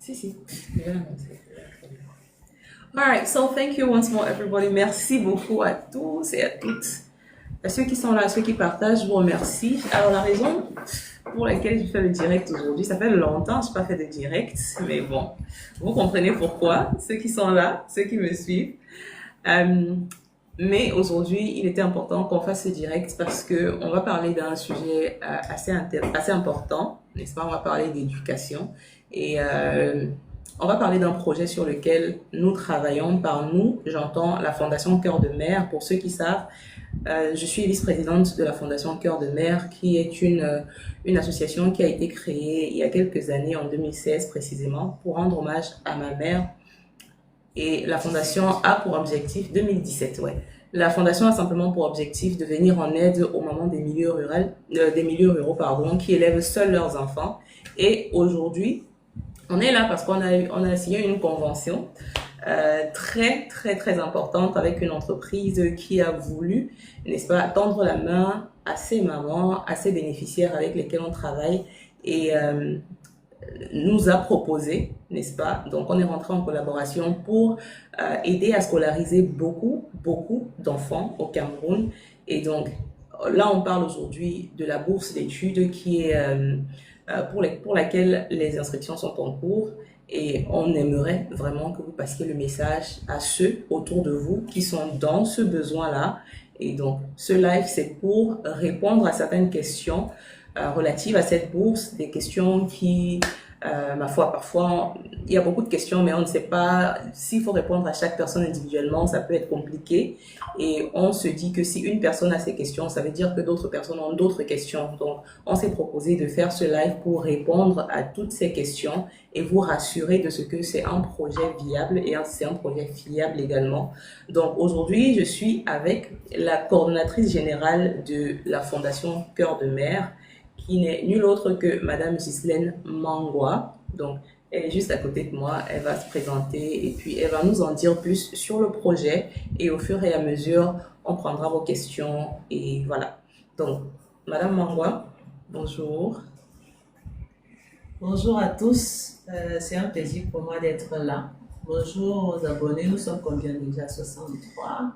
Si, si. Je vais l'annoncer. Alright, so thank you once more, everybody. Merci beaucoup à tous et à toutes. À ceux qui sont là, à ceux qui partagent, je vous remercie. Alors, la raison pour laquelle je fais le direct aujourd'hui, ça fait longtemps que je n'ai pas fait de direct, mais bon, vous comprenez pourquoi. Ceux qui sont là, ceux qui me suivent. Mais aujourd'hui, il était important qu'on fasse ce direct parce que on va parler d'un sujet assez important, n'est-ce pas? On va parler d'éducation et on va parler d'un projet sur lequel nous travaillons. Par nous, j'entends la Fondation Cœur de Mère. Pour ceux qui savent, je suis vice-présidente de la Fondation Cœur de Mère, qui est une association qui a été créée il y a quelques années, en 2016 précisément, pour rendre hommage à ma mère. Et la fondation a pour objectif, 2017, ouais. La fondation a simplement pour objectif de venir en aide aux mamans des milieux ruraux, pardon, qui élèvent seuls leurs enfants. Et aujourd'hui, on est là parce qu'on a signé une convention très importante avec une entreprise qui a voulu, n'est-ce pas, tendre la main à ces mamans, à ces bénéficiaires avec lesquels on travaille et nous a proposé, n'est-ce pas? Donc, on est rentré en collaboration pour aider à scolariser beaucoup d'enfants au Cameroun. Et donc, là, on parle aujourd'hui de la bourse d'études qui est pour laquelle les inscriptions sont en cours. Et on aimerait vraiment que vous passiez le message à ceux autour de vous qui sont dans ce besoin-là. Et donc, ce live, c'est pour répondre à certaines questions relatives à cette bourse, des questions qui, ma foi, parfois, il y a beaucoup de questions, mais on ne sait pas s'il faut répondre à chaque personne individuellement, ça peut être compliqué. Et on se dit que si une personne a ces questions, ça veut dire que d'autres personnes ont d'autres questions. Donc, on s'est proposé de faire ce live pour répondre à toutes ces questions et vous rassurer de ce que c'est un projet viable et c'est un projet fiable également. Donc, aujourd'hui, je suis avec la coordonnatrice générale de la Fondation Cœur de Mère, qui n'est nulle autre que Madame Ghislaine Mangwa. Donc, elle est juste à côté de moi, elle va se présenter et puis elle va nous en dire plus sur le projet et au fur et à mesure, on prendra vos questions et voilà. Donc, Madame Mangwa, bonjour. Bonjour à tous, c'est un plaisir pour moi d'être là. Bonjour aux abonnés, nous sommes combien déjà? 63.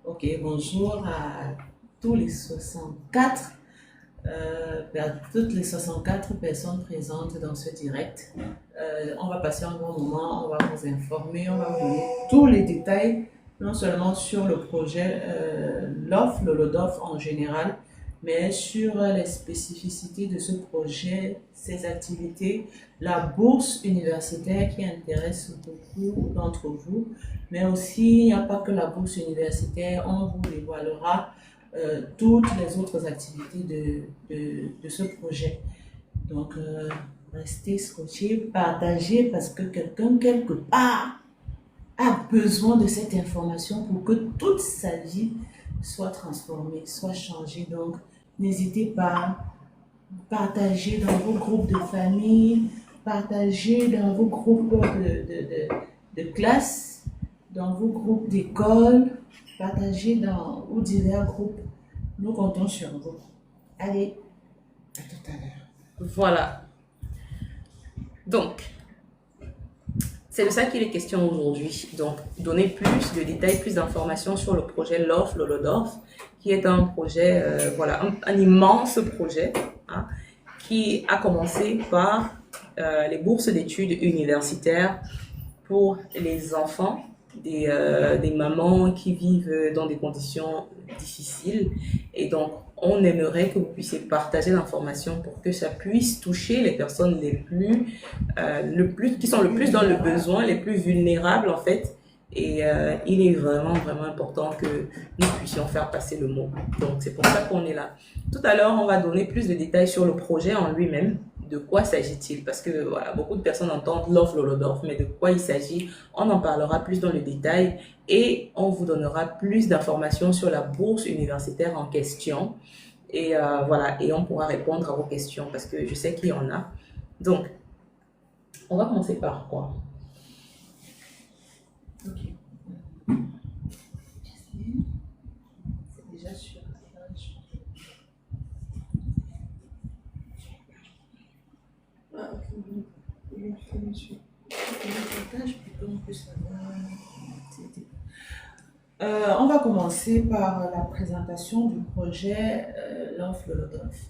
Ok, bonjour à tous les 64. Toutes les 64 personnes présentes dans ce direct. On va passer un bon moment, on va vous informer, on va vous donner tous les détails, non seulement sur le projet LOF, le LODOF en général, mais sur les spécificités de ce projet, ses activités, la bourse universitaire qui intéresse beaucoup d'entre vous, mais aussi il n'y a pas que la bourse universitaire, on vous dévoilera toutes les autres activités de ce projet. Donc, restez scotchés, partagez parce que quelqu'un quelque part a besoin de cette information pour que toute sa vie soit transformée, soit changée. Donc, n'hésitez pas, partagez dans vos groupes de famille, partagez dans vos groupes de classe, dans vos groupes d'école, partagez dans vos divers groupes. Nous comptons sur vous. Allez, à tout à l'heure. Voilà. Donc, c'est de ça qu'il est question aujourd'hui. Donc, donner plus de détails, plus d'informations sur le projet LOF, le LODOF, qui est un projet, voilà, un immense projet, hein, qui a commencé par les bourses d'études universitaires pour les enfants des mamans qui vivent dans des conditions difficiles. Et donc, on aimerait que vous puissiez partager l'information pour que ça puisse toucher les personnes qui sont le plus dans le besoin, les plus vulnérables en fait. Et il est vraiment important que nous puissions faire passer le mot. Donc, c'est pour ça qu'on est là. Tout à l'heure, on va donner plus de détails sur le projet en lui-même. De quoi s'agit-il? Parce que voilà, beaucoup de personnes entendent l'offre Lolodorf, mais de quoi il s'agit? On en parlera plus dans le détail et on vous donnera plus d'informations sur la bourse universitaire en question. Et voilà, et on pourra répondre à vos questions parce que je sais qu'il y en a. Donc, on va commencer par quoi? Ok. C'est déjà sur la page. Ah, ok. On va commencer par la présentation du projet Love Lolodof.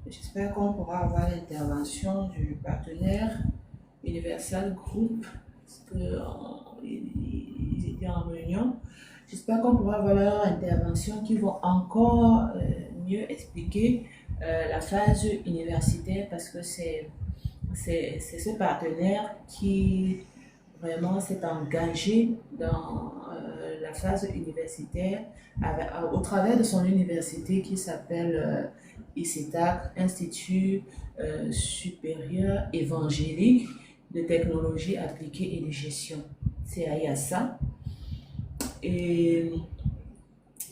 J'espère qu'on pourra avoir l'intervention du partenaire Universal Group, parce qu'ils étaient en réunion. J'espère qu'on pourra avoir leur intervention qui vont encore mieux expliquer la phase universitaire, parce que c'est ce partenaire qui vraiment s'est engagé dans la phase universitaire au travers de son université qui s'appelle ICETAC, Institut supérieur évangélique de technologie appliquée et de gestion. C'est à IASA. Et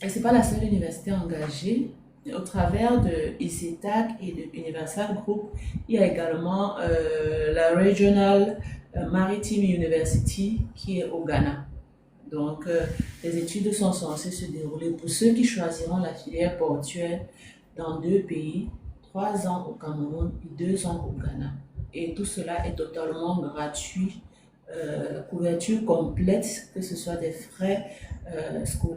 ce n'est pas la seule université engagée. Au travers de ICETAC et de Universal Group, il y a également la Regional Maritime University qui est au Ghana. Donc, les études sont censées se dérouler pour ceux qui choisiront la filière portuaire dans 2 pays, 3 ans au Cameroun et 2 ans au Ghana. Et tout cela est totalement gratuit, couverture complète, que ce soit des frais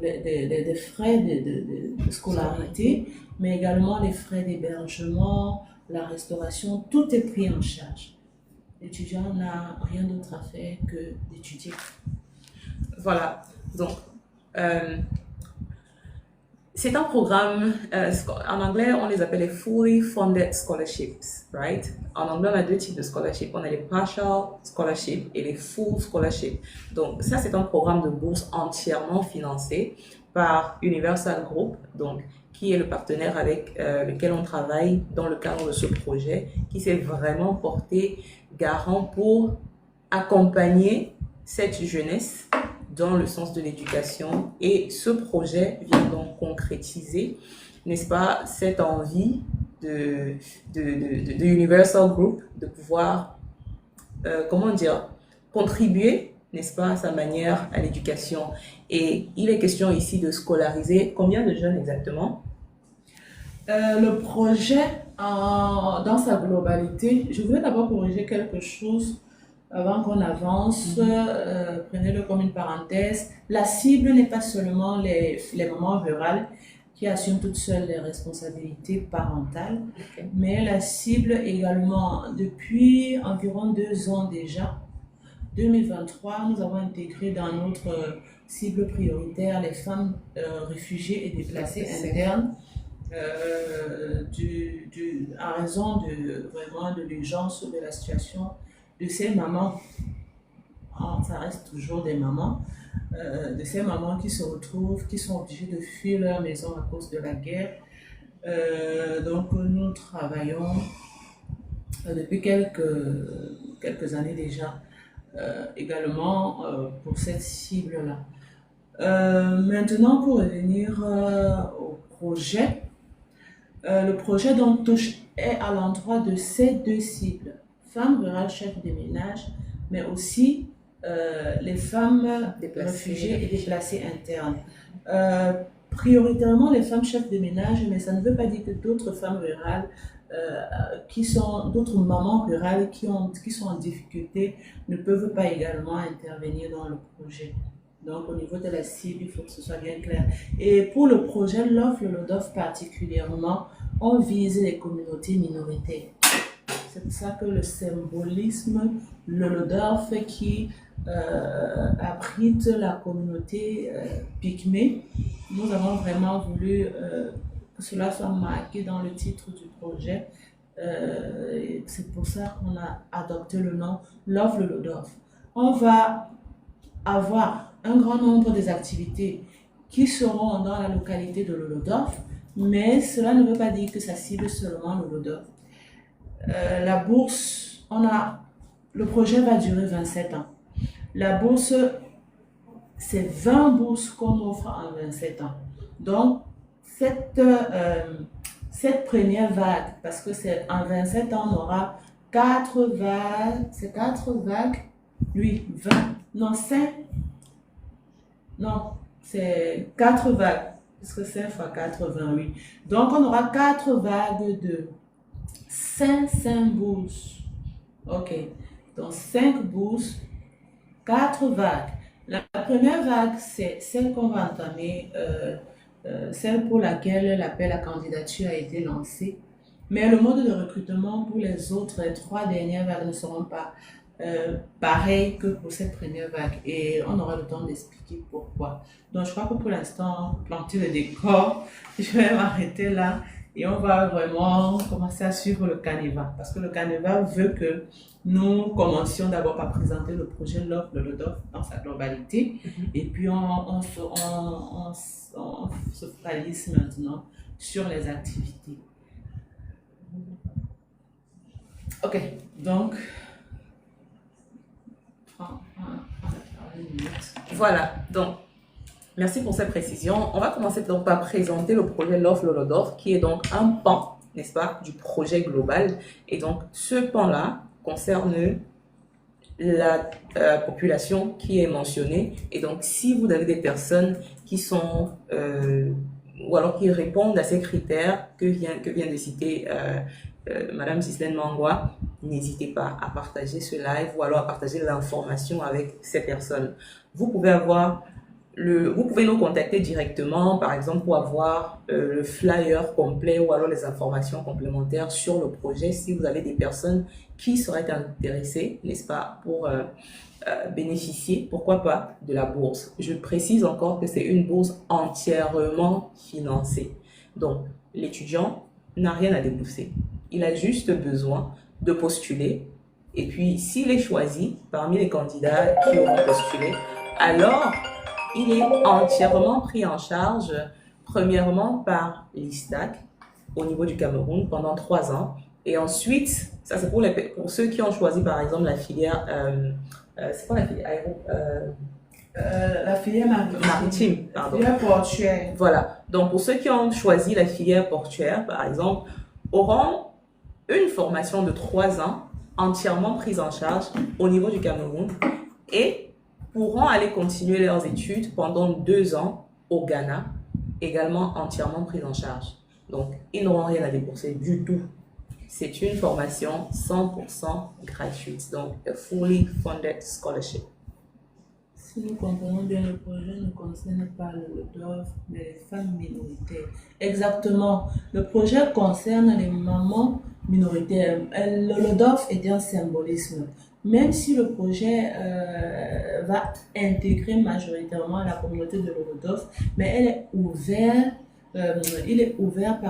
des frais de scolarité, mais également les frais d'hébergement, la restauration, tout est pris en charge. L'étudiant n'a rien d'autre à faire que d'étudier. Voilà, donc c'est un programme, en anglais on les appelle les fully funded scholarships, right? En anglais on a 2 types de scholarships, on a les partial scholarships et les full scholarships. Donc ça c'est un programme de bourse entièrement financé par Universal Group, donc qui est le partenaire avec lequel on travaille dans le cadre de ce projet, qui s'est vraiment porté garant pour accompagner cette jeunesse dans le sens de l'éducation. Et ce projet vient donc concrétiser, n'est-ce pas, cette envie de Universal Group de pouvoir, contribuer, n'est-ce pas, à sa manière à l'éducation. Et il est question ici de scolariser combien de jeunes exactement? Le projet, dans sa globalité, je voulais d'abord corriger quelque chose avant qu'on avance. Prenez-le comme une parenthèse. La cible n'est pas seulement les mamans rurales qui assument toutes seules les responsabilités parentales, mais la cible également, depuis environ 2 ans déjà, 2023, nous avons intégré dans notre cible prioritaire les femmes réfugiées et déplacées internes, en raison de l'urgence de la situation de ces mamans. Ça reste toujours des mamans, de ces mamans qui se retrouvent, qui sont obligées de fuir leur maison à cause de la guerre. Donc nous travaillons depuis quelques années déjà également pour cette cible-là. Maintenant, pour revenir au projet, le projet donc est à l'endroit de ces 2 cibles, femmes rurales chefs de ménage, mais aussi les femmes réfugiées et déplacées internes. Prioritairement les femmes chefs de ménage, mais ça ne veut pas dire que d'autres femmes rurales, d'autres mamans rurales qui sont en difficulté ne peuvent pas également intervenir dans le projet. Donc au niveau de la cible, il faut que ce soit bien clair. Et pour le projet Love Lolodof particulièrement, on vise les communautés minoritaires. C'est pour ça que le symbolisme Lolodof qui abrite la communauté pygmée, nous avons vraiment voulu que cela soit marqué dans le titre du projet. C'est pour ça qu'on a adopté le nom Love Lolodof. On va avoir un grand nombre des activités qui seront dans la localité de Lolodof, mais cela ne veut pas dire que ça cible seulement Lolodof. La bourse, le projet va durer 27 ans. La bourse, c'est 20 bourses qu'on offre en 27 ans. Donc, cette première vague, parce que c'est en 27 ans, on aura 4 vagues, c'est 4 vagues, oui, 20, non, 5, non, c'est 4 vagues, parce que 5 fois 4, 28. Donc, on aura 4 vagues de 5 bourses. Ok. Donc 5 bourses, 4 vagues. La première vague, c'est celle qu'on va entamer, celle pour laquelle l'appel à candidature a été lancé. Mais le mode de recrutement pour les autres, les 3 dernières vagues ne seront pas pareils que pour cette première vague. Et on aura le temps d'expliquer pourquoi. Donc je crois que pour l'instant, planter le décor, je vais m'arrêter là. Et on va vraiment commencer à suivre le canevas. Parce que le canevas veut que nous commencions d'abord par présenter le projet Love Lolodof dans sa globalité. Et puis on se focalise maintenant sur les activités. Ok, donc, Voilà, donc, merci pour cette précision. On va commencer donc par présenter le projet Love Lolodorf, qui est donc un pan, n'est-ce pas, du projet global. Et donc, ce pan-là concerne la population qui est mentionnée. Et donc, si vous avez des personnes qui sont, ou alors qui répondent à ces critères que vient de citer Madame Sislène Mangwa, n'hésitez pas à partager ce live ou alors à partager l'information avec ces personnes. Vous pouvez nous contacter directement, par exemple, pour avoir le flyer complet ou alors les informations complémentaires sur le projet si vous avez des personnes qui seraient intéressées, n'est-ce pas, pour bénéficier, pourquoi pas, de la bourse. Je précise encore que c'est une bourse entièrement financée. Donc, l'étudiant n'a rien à débourser. Il a juste besoin de postuler. Et puis, s'il est choisi parmi les candidats qui auront postulé, alors il est entièrement pris en charge, premièrement par l'ISTAC au niveau du Cameroun pendant 3 ans. Et ensuite, ça c'est pour ceux qui ont choisi par exemple la filière, c'est quoi la filière la filière maritime, pardon. La filière portuaire. Voilà. Donc pour ceux qui ont choisi la filière portuaire, par exemple, auront une formation de 3 ans entièrement prise en charge au niveau du Cameroun et pourront aller continuer leurs études pendant 2 ans au Ghana, également entièrement prise en charge. Donc, ils n'auront rien à débourser du tout. C'est une formation 100% gratuite, donc a fully funded scholarship. Si nous comprenons bien, le projet ne concerne pas le Lolodorf, mais les femmes minoritaires. Exactement. Le projet concerne les mamans minoritaires. Le Lolodorf est un symbolisme. Même si le projet va intégrer majoritairement la communauté de Lolodorf, mais il est ouvert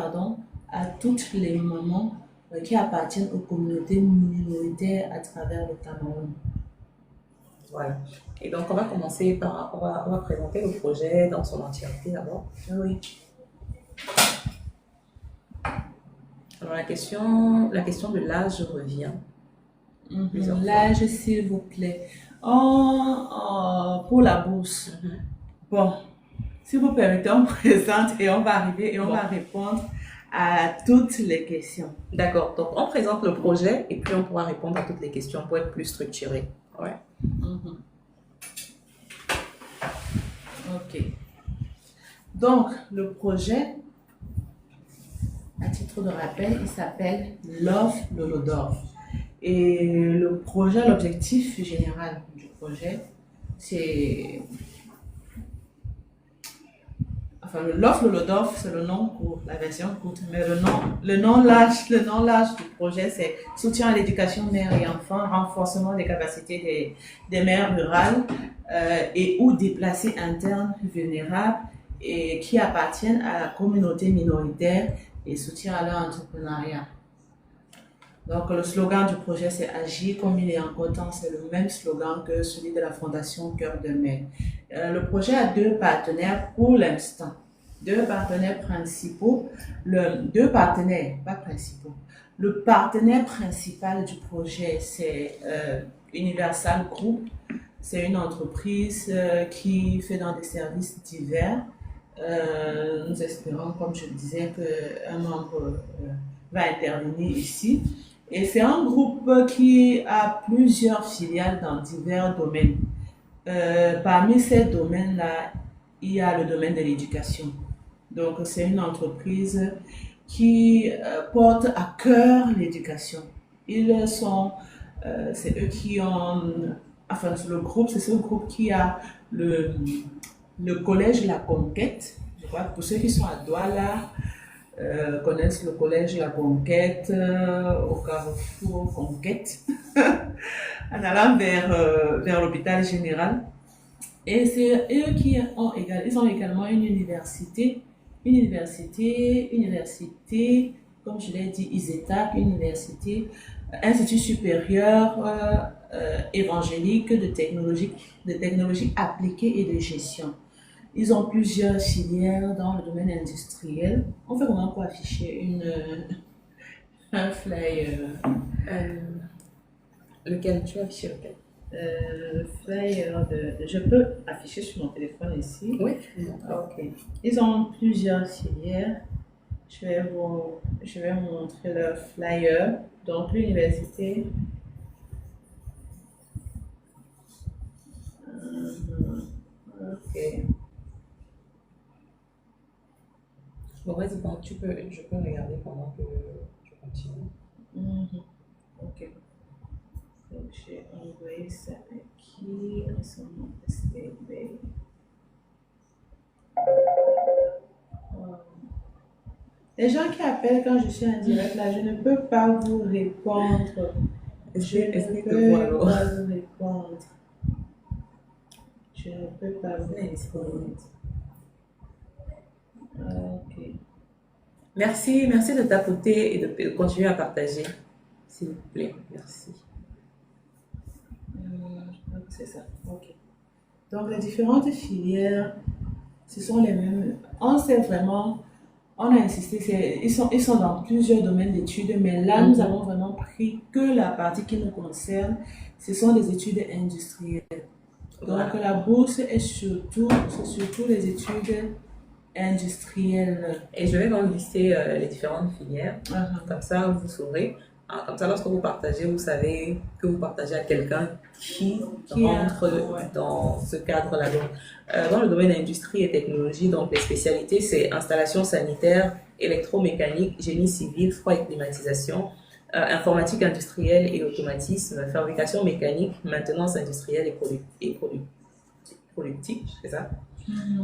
à toutes les mamans qui appartiennent aux communautés minoritaires à travers le Cameroun. Voilà. Et donc, on va commencer par, on va présenter le projet dans son entièreté d'abord. Oui. Alors, la question de l'âge revient. L'âge, s'il vous plaît. Pour la bourse. Bon, si vous permettez, on présente et on va arriver et on va répondre à toutes les questions. D'accord. Donc, on présente le projet et puis on pourra répondre à toutes les questions pour être plus structuré. Ouais. Ok. Donc, le projet, à titre de rappel, il s'appelle Love Lolodorf. Et le projet, l'objectif général du projet, c'est... Enfin, le Love Lolodorf, c'est le nom court, la version courte, mais le nom large du projet, c'est soutien à l'éducation mère et enfant, renforcement des capacités des mères rurales et ou déplacées internes vulnérables et qui appartiennent à la communauté minoritaire et soutien à leur entrepreneuriat. Donc, le slogan du projet, c'est Agir comme il est encore temps. C'est le même slogan que celui de la Fondation Cœur de Mère. Le projet a 2 partenaires pour l'instant. 2 partenaires principaux. Deux partenaires, pas principaux. Le partenaire principal du projet, c'est Universal Group. C'est une entreprise qui fait dans des services divers. Nous espérons, comme je le disais, qu'un membre va intervenir ici. Et c'est un groupe qui a plusieurs filiales dans divers domaines. Parmi ces domaines-là, il y a le domaine de l'éducation. Donc, c'est une entreprise qui porte à cœur l'éducation. Ils sont C'est eux qui ont, enfin le groupe, c'est ce groupe qui a le collège La Conquête. Je crois que pour ceux qui sont à Douala, connaissent le collège La Conquête, au carrefour Conquête, en allant vers l'hôpital général. Et c'est eux qui ils ont également une université, comme je l'ai dit, ISETAC, université, Institut supérieur évangélique de technologie appliquée et de gestion. Ils ont plusieurs filières dans le domaine industriel. On fait comment pour afficher un flyer? Lequel? Tu vas afficher lequel? Le flyer je peux afficher sur mon téléphone ici. Oui. Ok. Ils ont plusieurs filières. Je vais vous montrer leur flyer. Donc, l'université. Ok. Bon, vas-y, je peux regarder pendant que je continue. Ok. Donc, j'ai envoyé ça à qui? Récemment, STB. Les gens qui appellent quand je suis en direct, là, je ne peux pas vous répondre. Je ne peux pas vous répondre. Je ne peux pas vous répondre. Ok. Merci de tapoter et de continuer à partager. S'il vous plaît, merci. Je crois que c'est ça. Ok. Donc, les différentes filières, ce sont les mêmes. On a insisté, ils sont dans plusieurs domaines d'études, mais là, nous avons vraiment pris que la partie qui nous concerne, ce sont des études industrielles. Donc, la bourse c'est surtout les études industrielles. Et je vais donc lister les différentes filières. Comme ça, vous saurez. Comme ça, lorsque vous partagez, vous savez que vous partagez à quelqu'un qui rentre dans ce cadre-là. Dans le domaine industrie et technologie, donc les spécialités, c'est installation sanitaire, électromécanique, génie civil, froid et climatisation, informatique industrielle et automatisme, fabrication mécanique, maintenance industrielle et productique, c'est ça?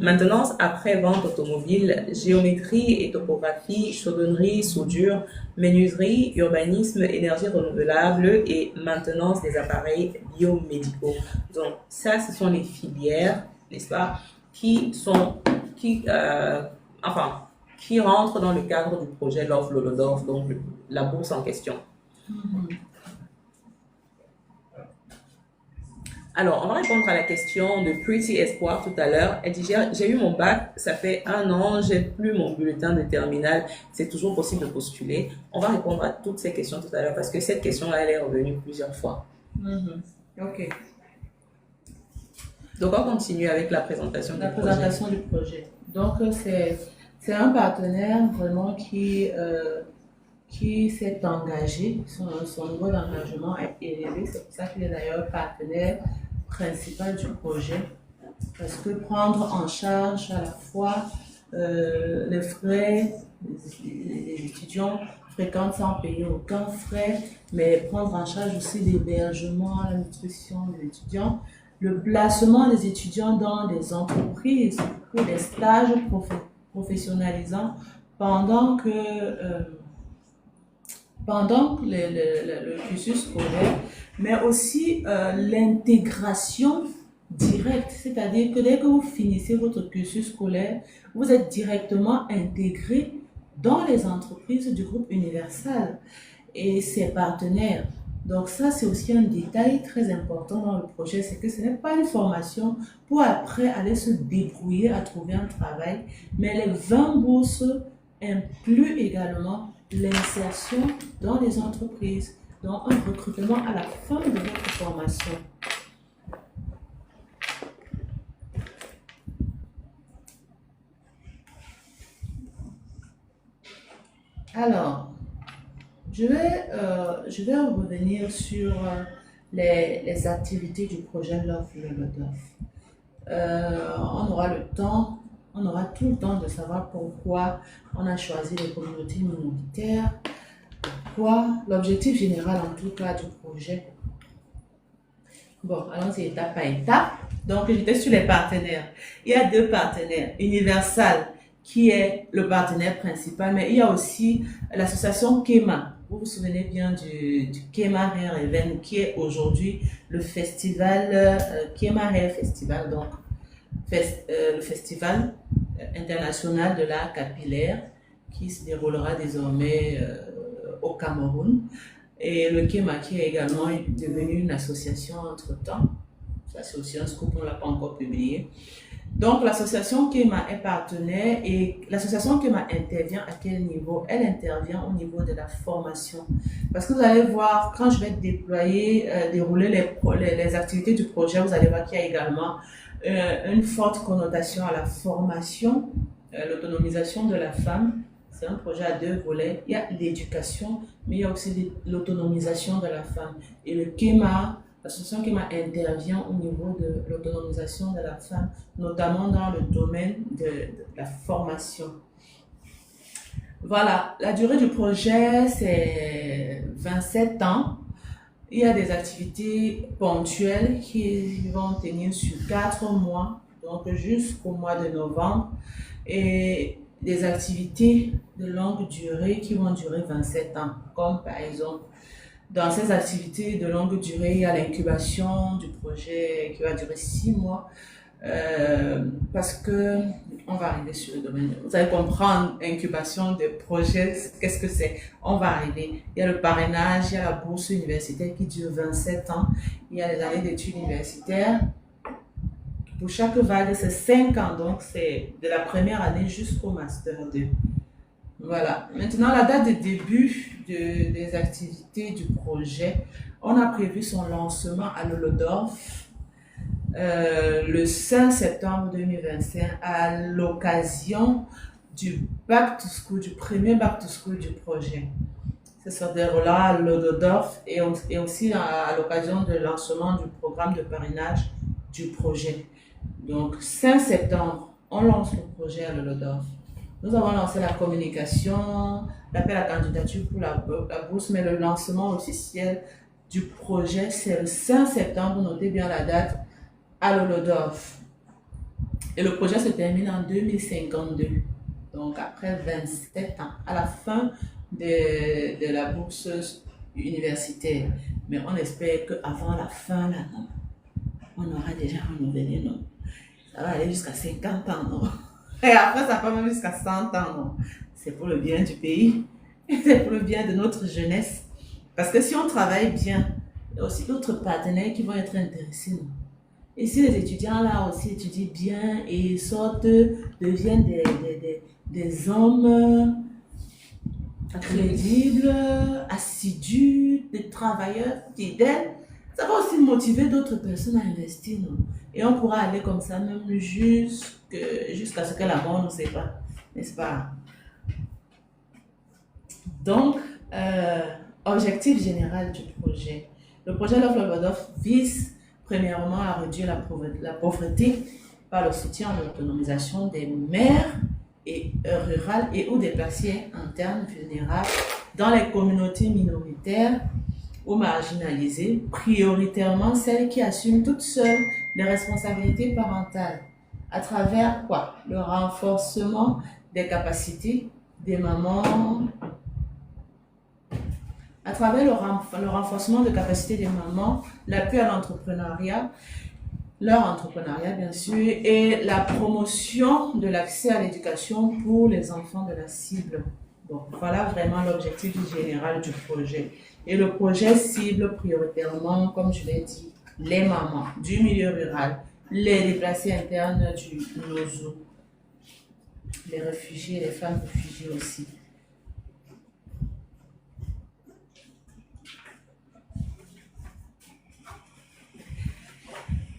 Maintenance après-vente automobile, géométrie et topographie, chaudronnerie, soudure, menuiserie, urbanisme, énergie renouvelable et maintenance des appareils biomédicaux. Donc ça, ce sont les filières, n'est-ce pas, qui rentrent dans le cadre du projet Love Lolodorf, donc la bourse en question. Alors, on va répondre à la question de Pretty Espoir tout à l'heure. Elle dit, j'ai eu mon bac, ça fait 1 an, j'ai plus mon bulletin de terminale, c'est toujours possible de postuler. On va répondre à toutes ces questions tout à l'heure parce que cette question-là, elle est revenue plusieurs fois. Ok. Donc, on continue avec la présentation du projet. Donc, c'est un partenaire vraiment qui s'est engagé. Son niveau d'engagement est élevé. C'est pour ça qu'il est d'ailleurs partenaire principal du projet. Parce que prendre en charge à la fois les frais, les étudiants fréquentent sans payer aucun frais, mais prendre en charge aussi l'hébergement, la nutrition des étudiants, le placement des étudiants dans des entreprises pour des stages professionnalisants pendant le cursus scolaire, mais aussi l'intégration directe, c'est-à-dire que dès que vous finissez votre cursus scolaire, vous êtes directement intégré dans les entreprises du groupe Universal et ses partenaires. Donc ça, c'est aussi un détail très important dans le projet, c'est que ce n'est pas une formation pour après aller se débrouiller à trouver un travail, mais les 20 bourses incluent également l'insertion dans les entreprises, donc un recrutement à la fin de votre formation. Alors, je vais revenir sur les activités du projet Love Lolodorf. On aura tout le temps de savoir pourquoi on a choisi les communautés minoritaires, pourquoi l'objectif général en tout cas du projet. Bon, allons-y étape par étape. Donc, j'étais sur les partenaires. Il y a deux partenaires. Universal, qui est le partenaire principal, mais il y a aussi l'association KEMA. Vous vous souvenez bien du KEMA Hair Event, qui est aujourd'hui le festival, KEMA Hair Festival, donc le festival international de l'art capillaire qui se déroulera désormais au Cameroun. Et le KEMA qui est également devenu une association entre-temps. Ça, c'est aussi un scoop, on ne l'a pas encore publié. Donc, l'association KEMA est partenaire et l'association KEMA intervient à quel niveau? Elle intervient au niveau de la formation. Parce que vous allez voir, quand je vais déployer, dérouler les activités du projet, vous allez voir qu'il y a également une forte connotation à la formation, l'autonomisation de la femme. C'est un projet à deux volets. Il y a l'éducation, mais il y a aussi l'autonomisation de la femme. Et le KEMA, l'association KEMA intervient au niveau de l'autonomisation de la femme, notamment dans le domaine de la formation. Voilà, la durée du projet, c'est 27 ans. Il y a des activités ponctuelles qui vont tenir sur 4 mois, donc jusqu'au mois de novembre, et des activités de longue durée qui vont durer 27 ans, comme par exemple, dans ces activités de longue durée, il y a l'incubation du projet qui va durer 6 mois, parce que on va arriver sur le domaine. Vous allez comprendre incubation des projets, qu'est-ce que c'est? On va arriver. Il y a le parrainage, il y a la bourse universitaire qui dure 27 ans, il y a les années d'études universitaires. Pour chaque vague, c'est 5 ans, donc c'est de la première année jusqu'au master 2. Voilà. Maintenant, la date de début des activités du projet, on a prévu son lancement à l'Holodorf le 5 septembre 2025 à l'occasion du back to school, du premier back to school du projet. Ça se déroulera à l'Holodorf et aussi à l'occasion du lancement du programme de parrainage du projet. Donc, 5 septembre, on lance le projet à l'Holodorf. Nous avons lancé la communication, l'appel à candidature pour la bourse, mais le lancement officiel du projet, c'est le 5 septembre, notez bien la date, à l'Holodorf. Et le projet se termine en 2052, donc après 27 ans, à la fin de la bourse universitaire. Mais on espère qu'avant la fin, là, non, on aura déjà renouvelé, non. Ça va aller jusqu'à 50 ans, non. Et après, ça va même jusqu'à 100 ans, non. C'est pour le bien du pays, c'est pour le bien de notre jeunesse. Parce que si on travaille bien, il y a aussi d'autres partenaires qui vont être intéressés, non. Et si les étudiants là aussi étudient bien et sortent, deviennent des hommes crédibles, assidus, des travailleurs fidèles, ça va aussi motiver d'autres personnes à investir, non? Et on pourra aller comme ça même jusqu'à ce que la mort nous sépare, n'est-ce pas? Donc, objectif général du projet. Le projet Love Holodorf vise premièrement à réduire la pauvreté par le soutien à l'autonomisation des mères rurales et ou déplacées internes vulnérables dans les communautés minoritaires ou marginalisées, prioritairement celles qui assument toutes seules les responsabilités parentales, à travers quoi? Le renforcement des capacités des mamans, à travers le renforcement des capacités des mamans, l'appui à l'entrepreneuriat, leur entrepreneuriat bien sûr, et la promotion de l'accès à l'éducation pour les enfants de la cible. Donc voilà vraiment l'objectif général du projet. Et le projet cible prioritairement, comme je l'ai dit, les mamans du milieu rural, les déplacés internes du NOZO, les réfugiés, les femmes réfugiées aussi.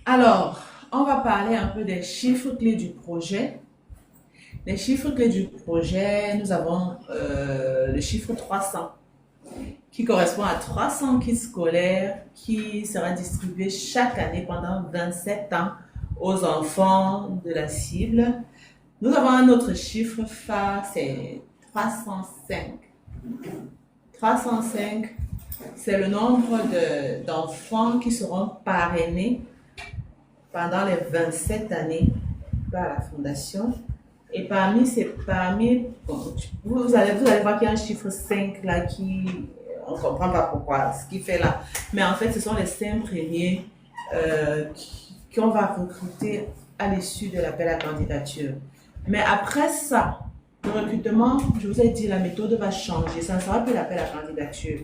Alors, on va parler un peu des chiffres clés du projet. Les chiffres clés du projet, nous avons le chiffre 300 qui correspond à 300 kits scolaires qui sera distribué chaque année pendant 27 ans aux enfants de la cible. Nous avons un autre chiffre phare, c'est 305. 305 c'est le nombre d'enfants qui seront parrainés pendant les 27 années par la Fondation. Et bon, vous allez voir qu'il y a un chiffre 5 là on ne comprend pas pourquoi, ce qu'il fait là. Mais en fait, ce sont les 5 premiers qu'on va recruter à l'issue de l'appel à candidature. Mais après ça, le recrutement, je vous ai dit, la méthode va changer. Ça ne sera plus l'appel à candidature.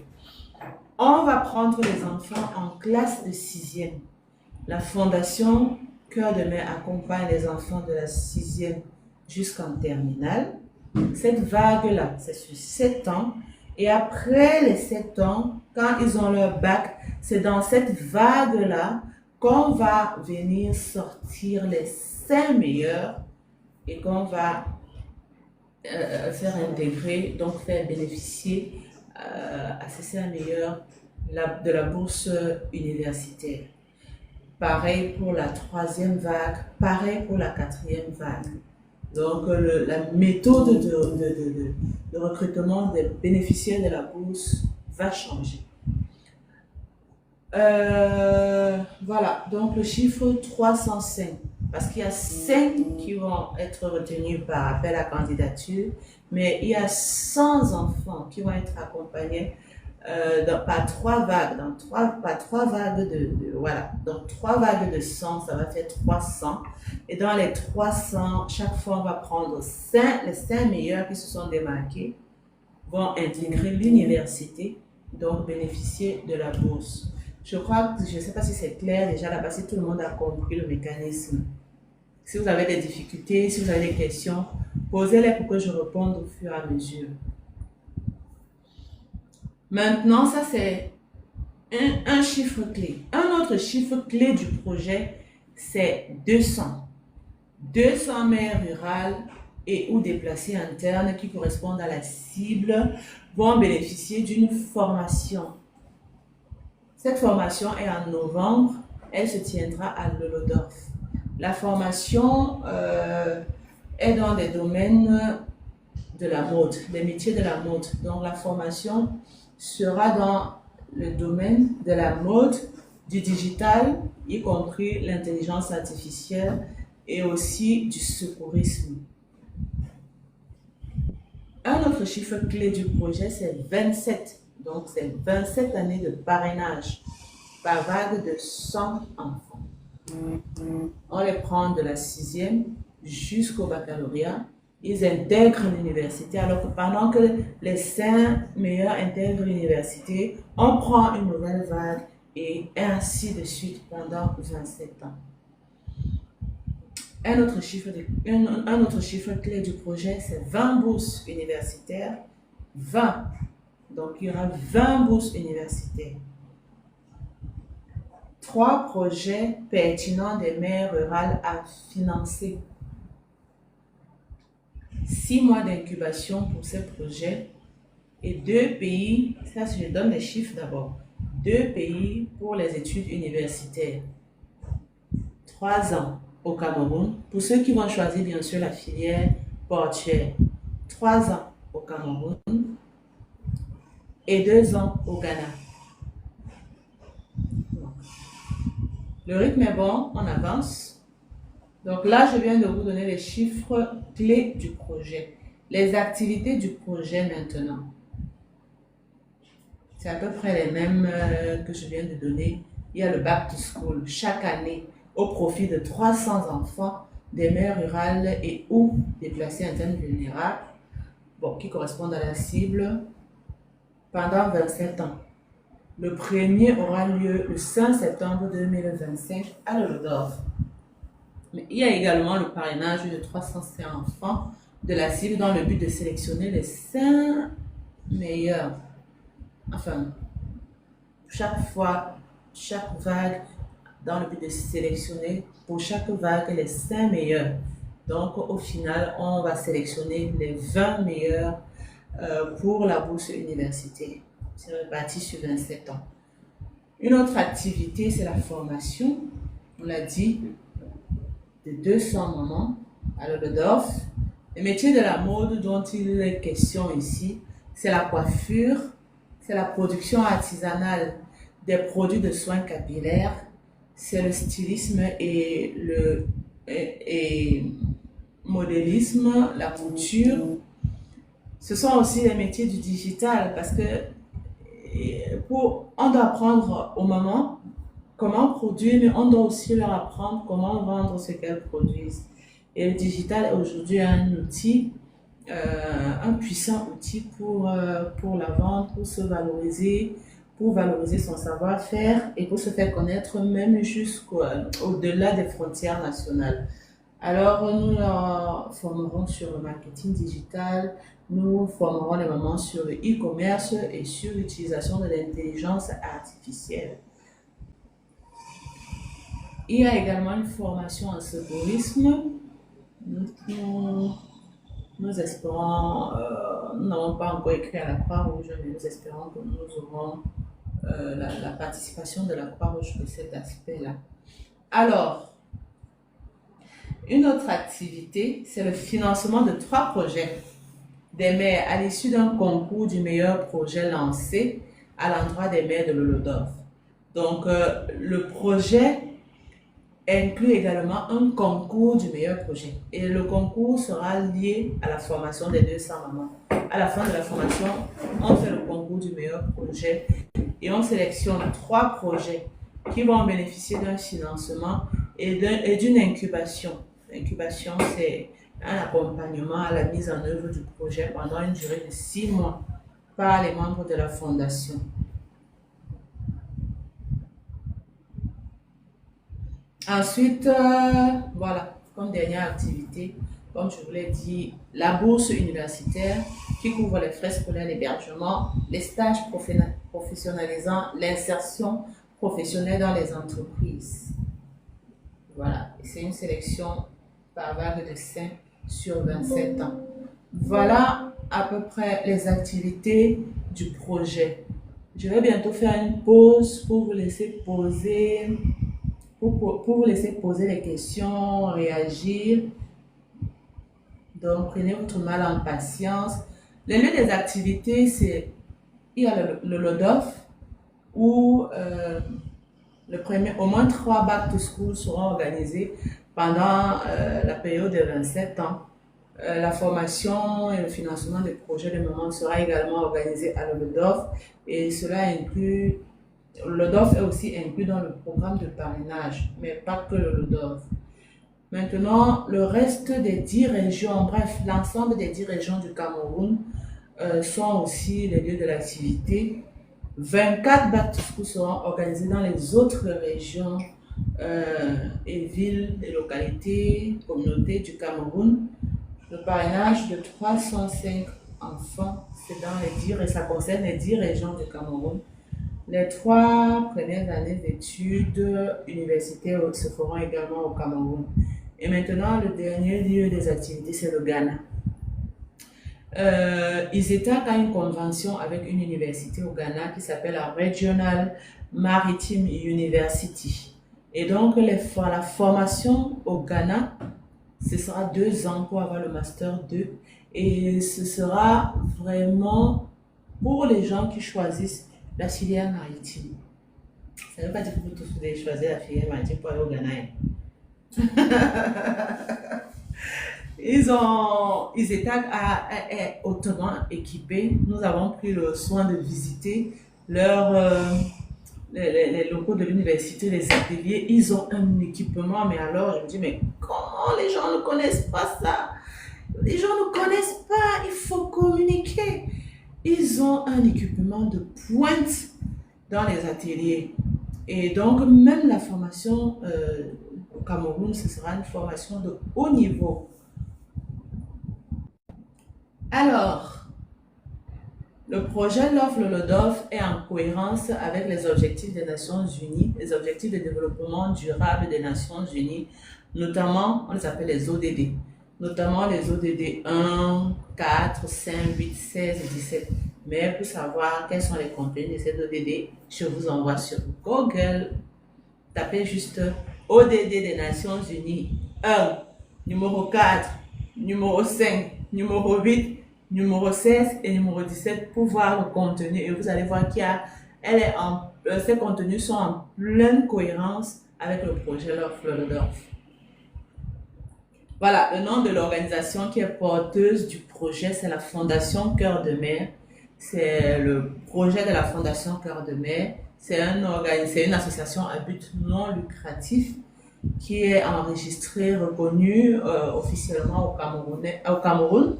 On va prendre les enfants en classe de 6e. La Fondation Cœur de Mer accompagne les enfants de la 6e jusqu'en terminale. Cette vague-là, c'est sur 7 ans. Et après les 7 ans, quand ils ont leur bac, c'est dans cette vague-là qu'on va venir sortir les 5 meilleurs et qu'on va faire intégrer, donc faire bénéficier à ces 5 meilleurs de la bourse universitaire. Pareil pour la 3e vague, pareil pour la 4e vague. Donc, la méthode de recrutement des bénéficiaires de la bourse va changer. Voilà, donc le chiffre 305, parce qu'il y a 5 qui vont être retenus par appel à candidature, mais il y a 100 enfants qui vont être accompagnés par 3 vagues, par 3 vagues voilà, donc 3 vagues de 100, ça va faire 300. Et dans les 300, chaque fois on va prendre les 5 meilleurs qui se sont démarqués, vont intégrer l'université, donc bénéficier de la bourse. Je crois que, je ne sais pas si c'est clair déjà là-bas, si tout le monde a compris le mécanisme. Si vous avez des difficultés, si vous avez des questions, posez-les pour que je réponde au fur et à mesure. Maintenant, ça c'est un chiffre clé. Un autre chiffre clé du projet, c'est 200. 200 mères rurales et ou déplacées internes qui correspondent à la cible vont bénéficier d'une formation. Cette formation est en novembre. Elle se tiendra à Lolodorf. La formation est dans des domaines de la mode, des métiers de la mode. Donc la formation sera dans le domaine de la mode, du digital, y compris l'intelligence artificielle et aussi du secourisme. Un autre chiffre clé du projet, c'est 27. Donc, c'est 27 années de parrainage par vague de 100 enfants. On les prend de la 6e jusqu'au baccalauréat. Ils intègrent l'université, alors que pendant que les 5 meilleurs intègrent l'université, on prend une nouvelle vague et ainsi de suite pendant 27 ans. Un autre chiffre clé du projet, c'est 20 bourses universitaires. 20. Donc, il y aura 20 bourses universitaires. 3 projets pertinents des mères rurales à financer. 6 mois d'incubation pour ces projets et 2 pays, ça je donne les chiffres d'abord, 2 pays pour les études universitaires. 3 ans au Cameroun, pour ceux qui vont choisir bien sûr la filière portuaire. 3 ans au Cameroun et 2 ans au Ghana. Le rythme est bon, on avance. Donc là, je viens de vous donner les chiffres clés du projet. Les activités du projet maintenant. C'est à peu près les mêmes que je viens de donner. Il y a le Back to School chaque année au profit de 300 enfants des mères rurales et ou déplacées internes vulnérables, qui correspondent à la cible pendant 27 ans. Le premier aura lieu le 5 septembre 2025 à Lolodorf. Mais il y a également le parrainage de 305 enfants de la cible dans le but de sélectionner les 5 meilleurs. Enfin, chaque vague, dans le but de sélectionner pour chaque vague les 5 meilleurs. Donc, au final, on va sélectionner les 20 meilleurs pour la bourse universitaire. C'est réparti sur 27 ans. Une autre activité, c'est la formation. On l'a dit, de 200 mamans à Lolodorf. Le métier de la mode dont il est question ici, c'est la coiffure, c'est la production artisanale des produits de soins capillaires, c'est le stylisme et le modélisme, la couture. Ce sont aussi les métiers du digital parce que on doit apprendre aux mamans comment produire, mais on doit aussi leur apprendre comment vendre ce qu'elles produisent. Et le digital est aujourd'hui un outil, un puissant outil pour la vente, pour se valoriser, pour valoriser son savoir-faire et pour se faire connaître même jusqu'au-delà des frontières nationales. Alors, nous leur formerons sur le marketing digital, nous formerons les mamans sur le e-commerce et sur l'utilisation de l'intelligence artificielle. Il y a également une formation en secourisme. Nous espérons, nous n'avons pas encore écrit à la Croix-Rouge, mais nous espérons que nous aurons la participation de la Croix-Rouge sur cet aspect-là. Alors, une autre activité, c'est le financement de 3 projets des maires à l'issue d'un concours du meilleur projet lancé à l'endroit des maires de l'Holodof. Donc, le projet inclut également un concours du meilleur projet. Et le concours sera lié à la formation des 200 mamans. À la fin de la formation, on fait le concours du meilleur projet et on sélectionne 3 projets qui vont bénéficier d'un financement et d'une incubation. L'incubation, c'est un accompagnement à la mise en œuvre du projet pendant une durée de 6 mois par les membres de la fondation. Ensuite, voilà, comme dernière activité, comme je vous l'ai dit, la bourse universitaire qui couvre les frais scolaires, l'hébergement, les stages professionnalisants, l'insertion professionnelle dans les entreprises. Voilà, c'est une sélection par vague de 5 sur 27 ans. Voilà à peu près les activités du projet. Je vais bientôt faire une pause pour vous laisser poser, pour vous laisser poser les questions, réagir. Donc, prenez votre mal en patience. Le lieu des activités, il y a le LODOF où au moins 3 back to school seront organisés pendant la période de 27 ans. La formation et le financement des projets de maman sera également organisé à l'OLODOF et cela inclut, l'OLODOF est aussi inclus dans le programme de parrainage, mais pas que l'OLODOF. Maintenant, le reste des 10 régions, bref, l'ensemble des 10 régions du Cameroun sont aussi les lieux de l'activité. 24 back to school seront organisés dans les autres régions et villes, et localités, communautés du Cameroun. Le parrainage de 305 enfants, c'est dans les 10 et ça concerne les 10 régions du Cameroun. Les 3 premières années d'études universitaires se feront également au Cameroun. Et maintenant, le dernier lieu des activités, c'est le Ghana. ISETAC a une convention avec une université au Ghana qui s'appelle la Regional Maritime University. Et donc, la formation au Ghana, ce sera 2 ans pour avoir le Master 2. Et ce sera vraiment pour les gens qui choisissent la filière maritime. Ça ne veut pas dire que vous tous devez choisir la filière maritime pour aller au Ghana. ISETAC est hautement équipé. Nous avons pris le soin de visiter les locaux de l'université, les ateliers. Ils ont un équipement, mais alors je me dis, mais comment les gens ne connaissent pas ça? Les gens ne connaissent pas, il faut communiquer. Ils ont un équipement de pointe dans les ateliers. Et donc, même la formation au Cameroun, ce sera une formation de haut niveau. Alors, le projet LOF LOLODOF est en cohérence avec les objectifs des Nations Unies, les objectifs de développement durable des Nations Unies, notamment, on les appelle les ODD, notamment les ODD 1, 4, 5, 8, 16 et 17. Mais pour savoir quels sont les contenus de ces ODD, je vous envoie sur Google. Tapez juste ODD des Nations Unies 1, numéro 4, numéro 5, numéro 8. numéro 16 et numéro 17 pour voir le contenu. Et vous allez voir ces contenus sont en pleine cohérence avec le projet Love Florendorf. Voilà, le nom de l'organisation qui est porteuse du projet, c'est la Fondation Cœur de Mer. C'est le projet de la Fondation Cœur de Mer. C'est une association à but non lucratif qui est enregistrée, reconnue officiellement au Cameroun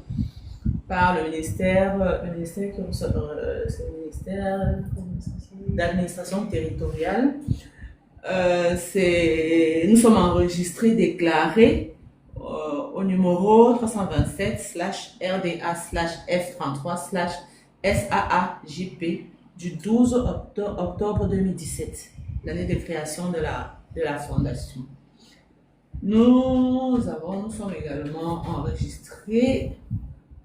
par le ministère d'administration territoriale. Nous sommes enregistrés, déclarés au numéro 327/RDA/F33/SAAJP du 12 octobre 2017, l'année de création de la fondation. Nous sommes également enregistrés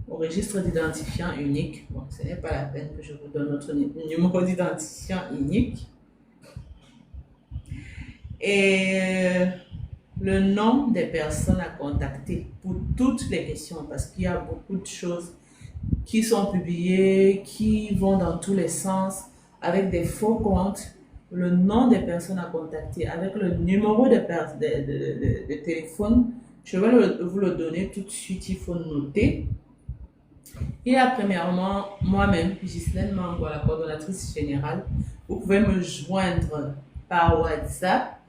au registre d'identifiant unique. Bon, ce n'est pas la peine que je vous donne notre numéro d'identifiant unique. Et le nom des personnes à contacter pour toutes les questions, parce qu'il y a beaucoup de choses qui sont publiées, qui vont dans tous les sens, avec des faux comptes. Le nom des personnes à contacter, avec le numéro de téléphone, je vais vous le donner tout de suite, il faut noter. Il y a premièrement moi-même, Ghislaine Mango, la coordonnatrice générale. Vous pouvez me joindre par WhatsApp.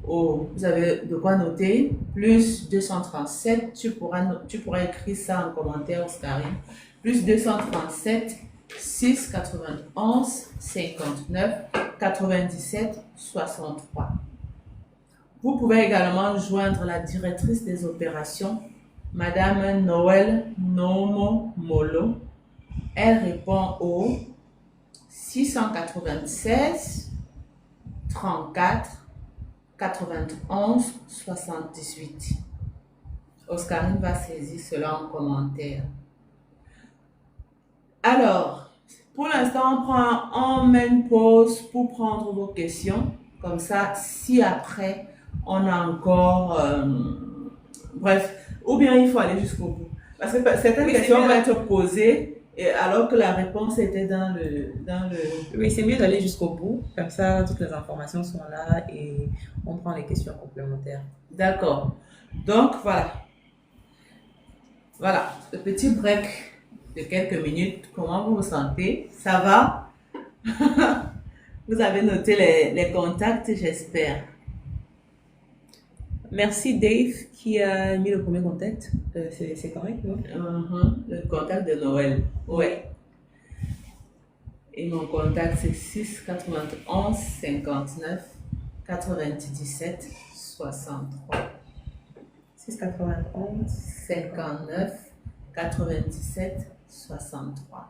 Vous avez de quoi noter, plus 237, tu pourras écrire ça en commentaire, Oscarine, plus 237 691 59 97 63. Vous pouvez également joindre la directrice des opérations, Madame Noël Nomo Molo. Elle répond au 696 34 91 78. Oscarine va saisir cela en commentaire. Alors, pour l'instant, on met une pause pour prendre vos questions. Comme ça, si après, on a encore... bref, ou bien il faut aller jusqu'au bout. Parce que certaines questions vont être posées, alors que la réponse était dans le... Oui, c'est mieux d'aller jusqu'au bout. Comme ça, toutes les informations sont là et on prend les questions complémentaires. D'accord. Donc, voilà. Voilà, le petit break de quelques minutes. Comment vous vous sentez? Ça va? Vous avez noté les contacts, j'espère. Merci Dave qui a mis le premier contact. C'est correct, non? Le contact de Noël. Oui. Et mon contact, c'est 691 59 97 63. 691 59 97 63.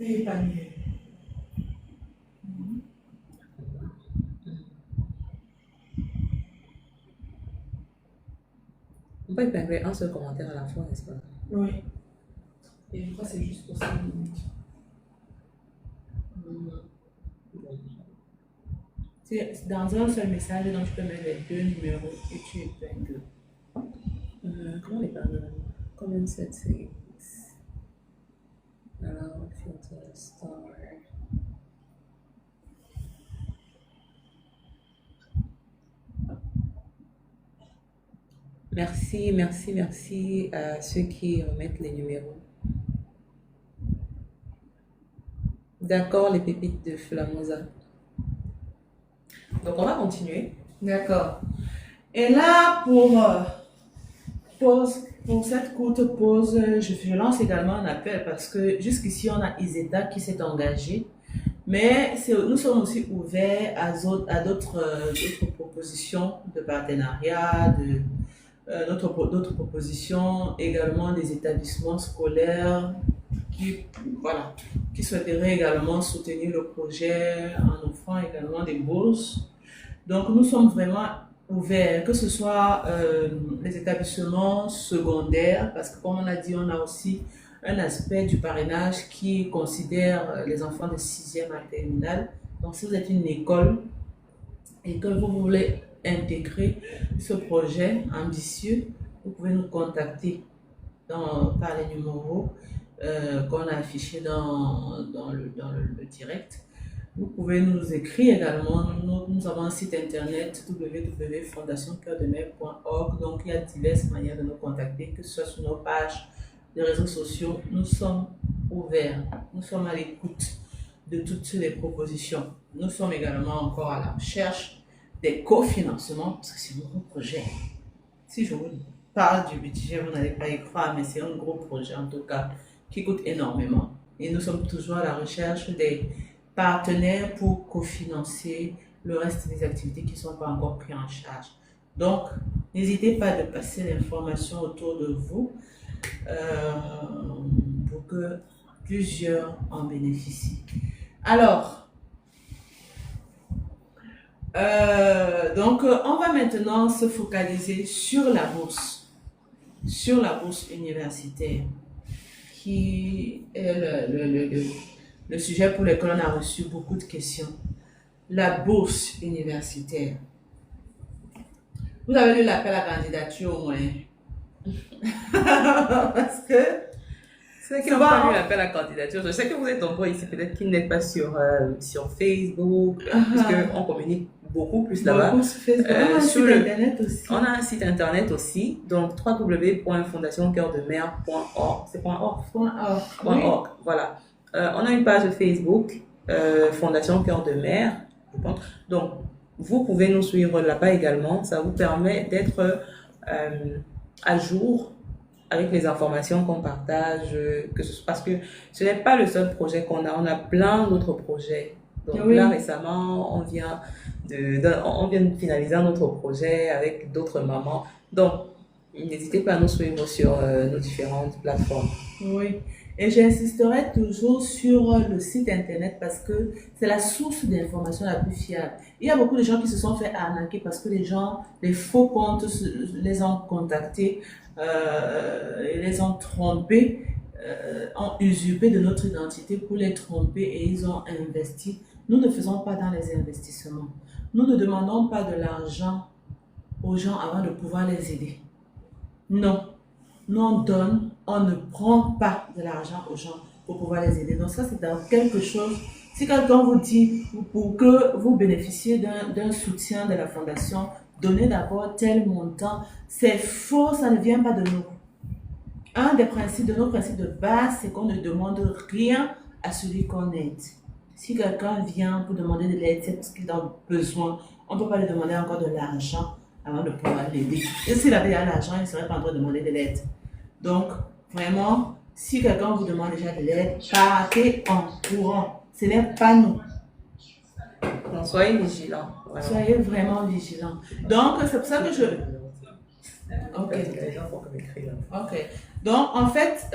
Et pas mieux. On peut épingler un seul commentaire à la fois, n'est-ce pas? Oui. Et je crois que c'est juste pour 5 minutes. C'est dans un seul message, donc tu peux mettre les deux numéros et tu épingles. Comment on épingle? Comment c'est? Alors, filter, star. Merci à ceux qui remettent les numéros. D'accord, les pépites de Flamosa. Donc, on va continuer. D'accord. Et là, pour cette courte pause, je lance également un appel parce que jusqu'ici, on a Iseta qui s'est engagée. Mais nous sommes aussi ouverts à d'autres propositions de partenariat, d'autres propositions également des établissements scolaires qui souhaiteraient également soutenir le projet en offrant également des bourses. Donc nous sommes vraiment ouverts, que ce soit les établissements secondaires, parce que comme on a dit, on a aussi un aspect du parrainage qui considère les enfants de 6e à terminale. Donc si vous êtes une école et que vous voulez intégrer ce projet ambitieux, vous pouvez nous contacter. par les numéros qu'on a affichés dans le direct. Vous pouvez nous écrire également. Nous avons un site internet www.fondationcoeurdemer.org. Donc, il y a diverses manières de nous contacter, que ce soit sur nos pages de réseaux sociaux. Nous sommes ouverts. Nous sommes à l'écoute de toutes les propositions. Nous sommes également encore à la recherche des cofinancements, parce que c'est un gros projet. Si je vous parle du budget, vous n'allez pas y croire, mais c'est un gros projet en tout cas qui coûte énormément. Et nous sommes toujours à la recherche des partenaires pour cofinancer le reste des activités qui ne sont pas encore prises en charge. Donc, n'hésitez pas de passer l'information autour de vous pour que plusieurs en bénéficient. Alors, on va maintenant se focaliser sur la bourse universitaire, qui est le sujet pour lequel on a reçu beaucoup de questions. La bourse universitaire. Vous avez lu l'appel à candidature au moins? Parce que C'est qui n'ont pas lu l'appel à candidature. Je sais que vous êtes nombreux ici, peut-être qu'ils n'êtes pas sur Facebook, puisqu'on communique beaucoup plus là-bas. Sur Internet aussi. On a un site internet aussi, donc www.fondationcoeurdemer.org. C'est .org. .org, voilà. On a une page Facebook, Fondation Cœur de Mer, je pense. Donc, vous pouvez nous suivre là-bas également. Ça vous permet d'être à jour avec les informations qu'on partage, parce que ce n'est pas le seul projet qu'on a. On a plein d'autres projets. Donc là, récemment, on vient de finaliser un autre projet avec d'autres mamans. Donc, n'hésitez pas à nous suivre sur nos différentes plateformes. Oui, et j'insisterai toujours sur le site internet parce que c'est la source d'information la plus fiable. Il y a beaucoup de gens qui se sont fait arnaquer parce que les faux comptes les ont contactés, les ont trompés, ont usurpé de notre identité pour les tromper et ils ont investi. Nous ne faisons pas dans les investissements. Nous ne demandons pas de l'argent aux gens avant de pouvoir les aider. Non. Nous on donne, on ne prend pas de l'argent aux gens pour pouvoir les aider. Donc ça, c'est dans quelque chose. Si quelqu'un vous dit, pour que vous bénéficiez d'un soutien de la fondation, donnez d'abord tel montant, c'est faux, ça ne vient pas de nous. Un des principes, de nos principes de base, c'est qu'on ne demande rien à celui qu'on aide. Si quelqu'un vient pour demander de l'aide, c'est parce qu'il a besoin. On ne peut pas lui demander encore de l'argent avant de pouvoir l'aider. Et s'il avait l'argent, il ne serait pas en train de demander de l'aide. Donc, vraiment, si quelqu'un vous demande déjà de l'aide, partez en courant. Ce n'est pas nous. Donc, soyez vigilants. Voilà. Soyez vraiment vigilants. Donc, c'est pour ça que je... Ok. Donc, en fait,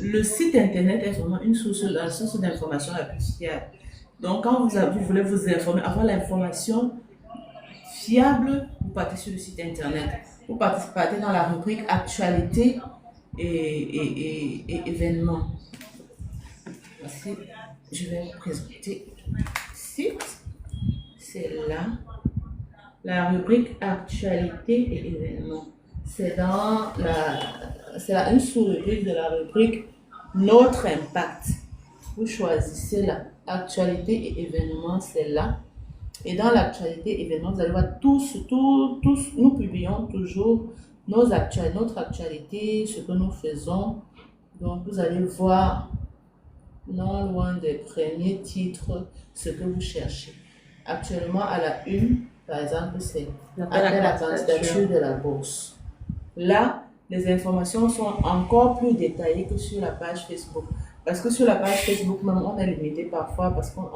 le site internet est vraiment la source d'information la plus fiable. Donc, quand vous voulez vous informer, avoir l'information fiable, vous partez sur le site internet. Vous partez dans la rubrique actualité et événements. Voici, je vais vous présenter le site. C'est là. La rubrique actualité et événements. C'est une sous-rubrique de la rubrique Notre impact. Vous choisissez la actualité et événements, c'est là. Et dans l'actualité et événements, vous allez voir tous, nous publions toujours notre actualité, ce que nous faisons. Donc vous allez voir, non loin des premiers titres, ce que vous cherchez. Actuellement, à la une, par exemple, c'est l'appel à la candidature de la bourse. Là, les informations sont encore plus détaillées que sur la page Facebook. Parce que sur la page Facebook, même, on est limité parfois parce qu'on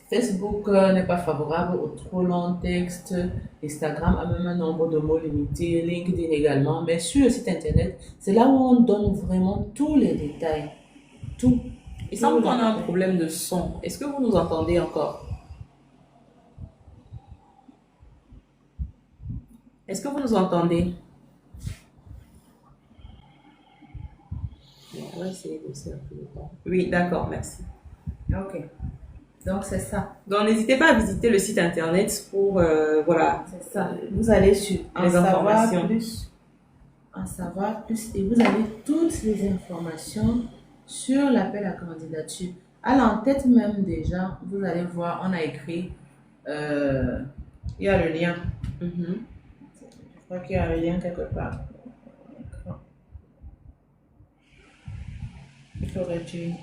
Facebook n'est pas favorable aux trop longs textes. Instagram a même un nombre de mots limité. LinkedIn également. Mais sur le site internet, c'est là où on donne vraiment tous les détails. Tout. Il semble qu'on a un problème de son. Est-ce que vous nous entendez encore? Est-ce que vous nous entendez? On va essayer de faire un peu de temps. Oui, d'accord, merci. Ok. Donc, c'est ça. Donc, n'hésitez pas à visiter le site internet pour, voilà, C'est ça. Vous allez sur les informations. En savoir plus et vous avez toutes les informations sur l'appel à candidature. À l'entête même déjà, vous allez voir, on a écrit, il y a le lien. Mhm. Je crois qu'il y a un lien quelque part. Il faudrait tuer.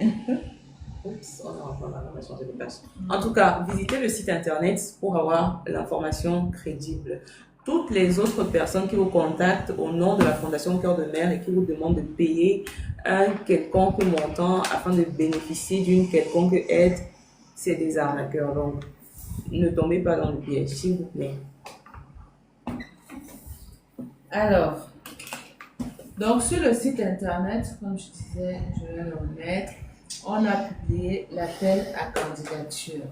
Oups, on a encore l'information de page. En tout cas, visitez le site internet pour avoir l'information crédible. Toutes les autres personnes qui vous contactent au nom de la Fondation Cœur de Mer et qui vous demandent de payer un quelconque montant afin de bénéficier d'une quelconque aide, c'est des arnaqueurs. Donc, ne tombez pas dans le piège, s'il vous plaît. Alors, donc sur le site internet, comme je disais, je vais le remettre, on a publié l'appel à candidature.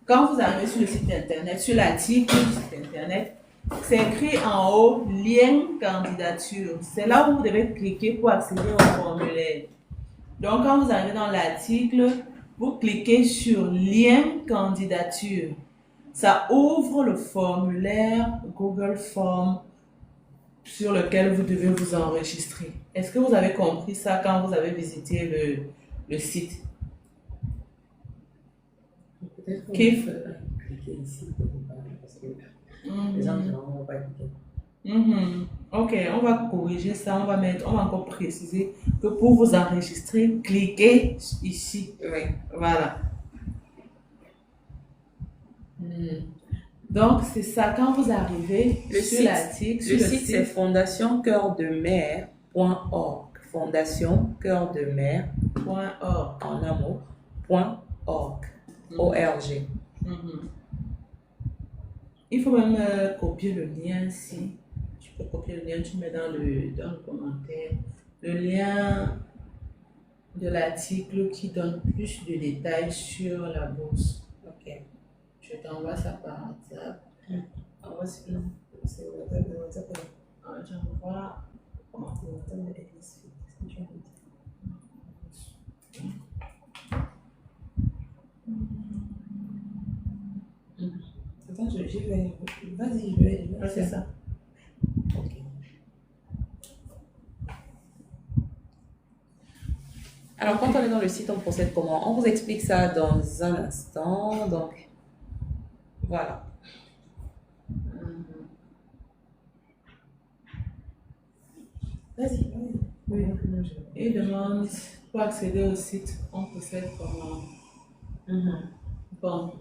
Quand vous arrivez sur le site internet, sur l'article du site internet, c'est écrit en haut lien candidature. C'est là où vous devez cliquer pour accéder au formulaire. Donc, quand vous arrivez dans l'article, vous cliquez sur lien candidature. Ça ouvre le formulaire Google Form sur lequel vous devez vous enregistrer. Est-ce que vous avez compris ça quand vous avez visité le site? Peut-être qu'on Kiff. peut cliquer ici parce que les gens ne vont pas cliquer. Ok, on va corriger ça, on va encore préciser que pour vous enregistrer, cliquez ici. Oui. Voilà. Donc, c'est ça, quand vous arrivez sur l'article, Le site, c'est fondationcoeurdemer.org. Fondationcoeurdemer.org. En un mot, .org. O-R-G. Il faut même copier le lien ici. Tu peux copier le lien, tu mets dans le commentaire. Le lien de l'article qui donne plus de détails sur la bourse. Ok. Je t'envoie ça par WhatsApp. Envoie c'est WhatsApp. J'envoie. Attends, je vais. Vas-y, je vais. C'est ça. Ok. Alors, quand on est dans le site, on procède comment? On vous explique ça dans un instant. Donc, voilà. Vas-y. Oui. Il demande pour accéder au site, on procède comment? Bon,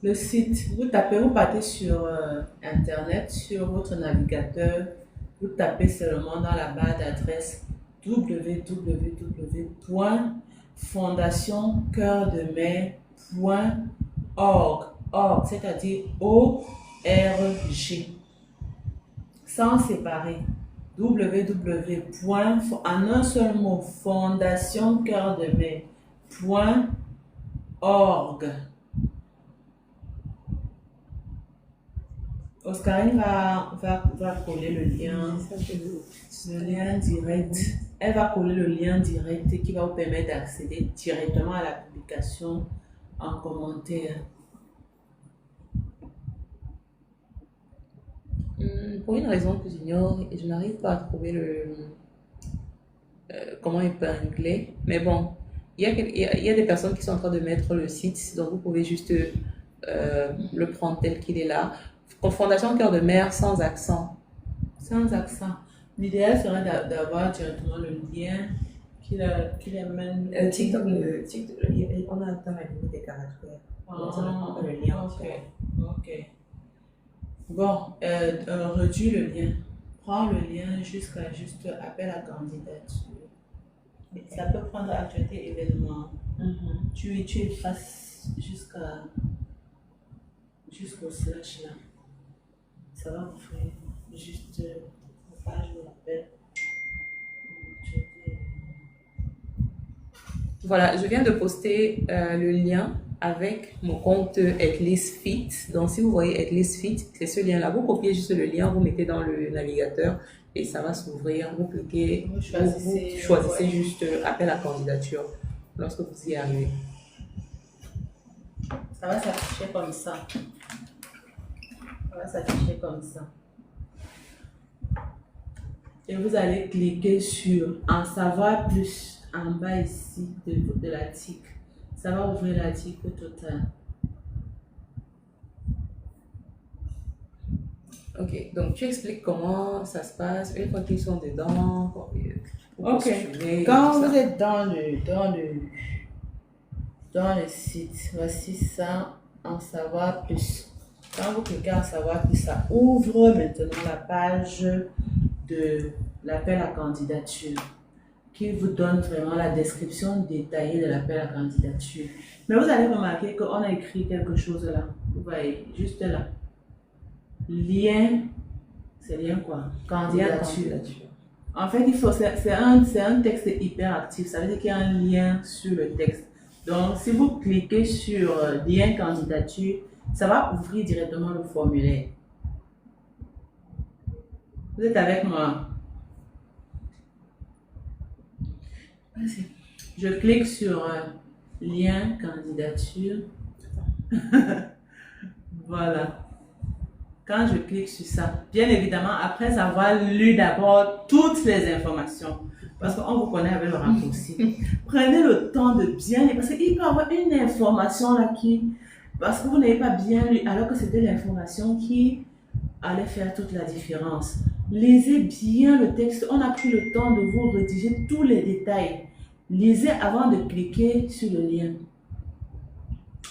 le site, vous partez sur Internet, sur votre navigateur, vous tapez seulement dans la barre d'adresse www.fondationcoeurdemer.org, c'est-à-dire O-R-G, sans séparer. www. En un seul mot, fondationcoeurdemer.org. Oscarine va coller le lien direct. Elle va coller le lien direct qui va vous permettre d'accéder directement à la publication en commentaire. Pour une raison que j'ignore, je n'arrive pas à trouver comment épingler. Mais bon, il y a des personnes qui sont en train de mettre le site, donc vous pouvez juste le prendre tel qu'il est là. Fondation Cœur de Mer sans accent. Sans accent. L'idéal serait d'avoir directement le lien qui amène. TikTok, on a atteint la limite des caractères. Donc ça ne prend pas le lien. Ok. Bon, réduis le lien. Prends le lien jusqu'à juste appel à candidature. Ça peut prendre actualité événement. Tu effaces jusqu'au slash là. Ça va vous faire juste la page de l'appel. Voilà, je viens de poster le lien avec mon compte AtLeastFit. Donc, si vous voyez AtLeastFit, c'est ce lien-là. Vous copiez juste le lien, vous mettez dans le navigateur et ça va s'ouvrir. Vous cliquez, vous choisissez juste appel à candidature lorsque vous y arrivez. Ça va s'afficher comme ça. Ça va s'afficher comme ça. Et vous allez cliquer sur en savoir plus en bas ici de l'article. Ça va ouvrir l'article total. Ok, donc tu expliques comment ça se passe une fois qu'ils sont dedans. Pour Ok, postuler, quand tout vous ça. êtes dans le site, voici ça, en savoir plus. Quand vous cliquez en savoir plus, ça ouvre maintenant la page de l'appel à candidature qui vous donne vraiment la description détaillée de l'appel à candidature. Mais vous allez remarquer qu'on a écrit quelque chose là. Vous voyez, juste là. Lien, c'est lien quoi? Candidature. En fait, c'est un texte hyper actif. Ça veut dire qu'il y a un lien sur le texte. Donc, si vous cliquez sur lien candidature, ça va ouvrir directement le formulaire. Vous êtes avec moi? Je clique sur lien candidature. Voilà. Quand je clique sur ça, bien évidemment, après avoir lu d'abord toutes les informations, parce qu'on vous connaît avec le raccourci, prenez le temps de bien lire, parce qu'il peut y avoir une information là parce que vous n'avez pas bien lu, alors que c'était l'information qui allait faire toute la différence. Lisez bien le texte, on a pris le temps de vous rédiger tous les détails. Lisez avant de cliquer sur le lien.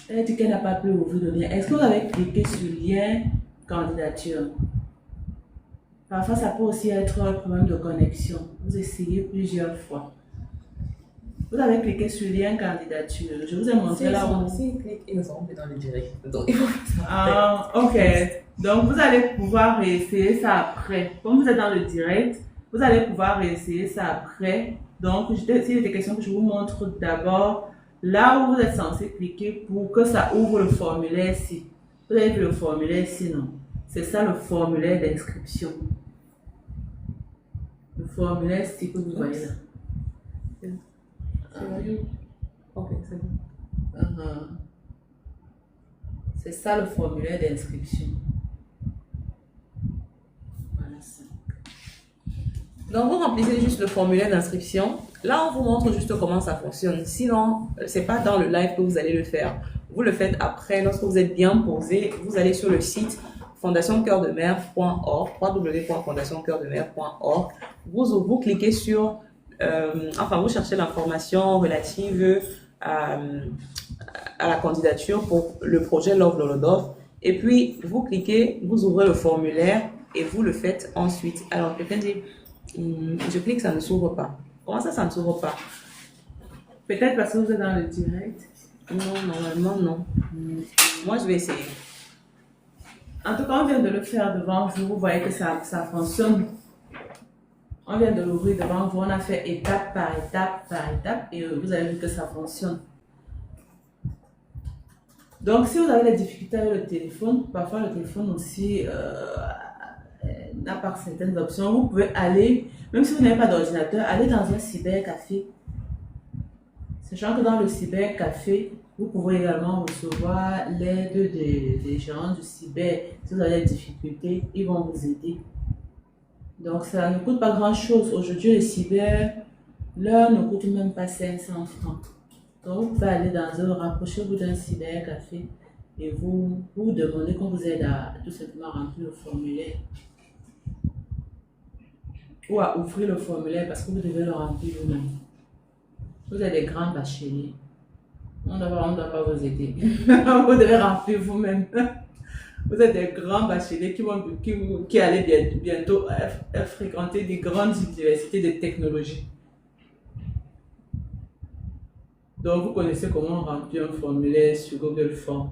Elle dit qu'elle n'a pas pu ouvrir le lien. Est-ce que vous avez cliqué sur lien candidature? Parfois, ça peut aussi être un problème de connexion. Vous essayez plusieurs fois. Vous avez cliqué sur lien candidature. Je vous ai montré là où... Si ils cliquent, ils ne seront plus dans le direct. Donc, il faut faire ça. Ah, ok. Donc, vous allez pouvoir réessayer ça après. Comme vous êtes dans le direct, vous allez pouvoir réessayer ça après. Donc, s'il y a des questions que je vous montre d'abord, là où vous êtes censé cliquer pour que ça ouvre le formulaire ici. Vous avez vu le formulaire ici, non? C'est ça le formulaire d'inscription. Le formulaire ici que vous voyez là. Ok, c'est bon. C'est ça le formulaire d'inscription. Voilà ça. Donc, vous remplissez juste le formulaire d'inscription. Là, on vous montre juste comment ça fonctionne. Sinon, c'est pas dans le live que vous allez le faire. Vous le faites après, lorsque vous êtes bien posé. Vous allez sur le site fondationcoeurdemer.org, www.fondationcoeurdemer.org. Vous cliquez sur, vous cherchez l'information relative à la candidature pour le projet Love Lolodov. Et puis, vous cliquez, vous ouvrez le formulaire et vous le faites ensuite. Alors, quelqu'un dit, je clique, ça ne s'ouvre pas. Comment ça ne s'ouvre pas? Peut-être parce que vous êtes dans le direct. Non, normalement, non. Moi, je vais essayer. En tout cas, on vient de le faire devant vous. Vous voyez que ça fonctionne. On vient de l'ouvrir devant vous. On a fait étape par étape par étape et vous avez vu que ça fonctionne. Donc, si vous avez des difficultés avec le téléphone, parfois le téléphone aussi n'a pas certaines options. Vous pouvez aller, même si vous n'avez pas d'ordinateur, aller dans un cybercafé. Sachant que dans le cybercafé, vous pouvez également recevoir l'aide des gens du cyber. Si vous avez des difficultés, ils vont vous aider. Donc, ça ne coûte pas grand-chose. Aujourd'hui, le cyber, l'heure ne coûte même pas 500 francs. Donc, vous pouvez aller rapprochez-vous d'un cybercafé et vous demandez qu'on vous aide à tout simplement remplir le formulaire. Ou à ouvrir le formulaire parce que vous devez le remplir vous-même. Vous êtes des grands bacheliers. On ne doit pas vous aider. Vous devez remplir vous-même. Vous êtes des grands bacheliers qui allaient bientôt fréquenter des grandes universités de technologie. Donc, vous connaissez comment remplir un formulaire sur Google Forms.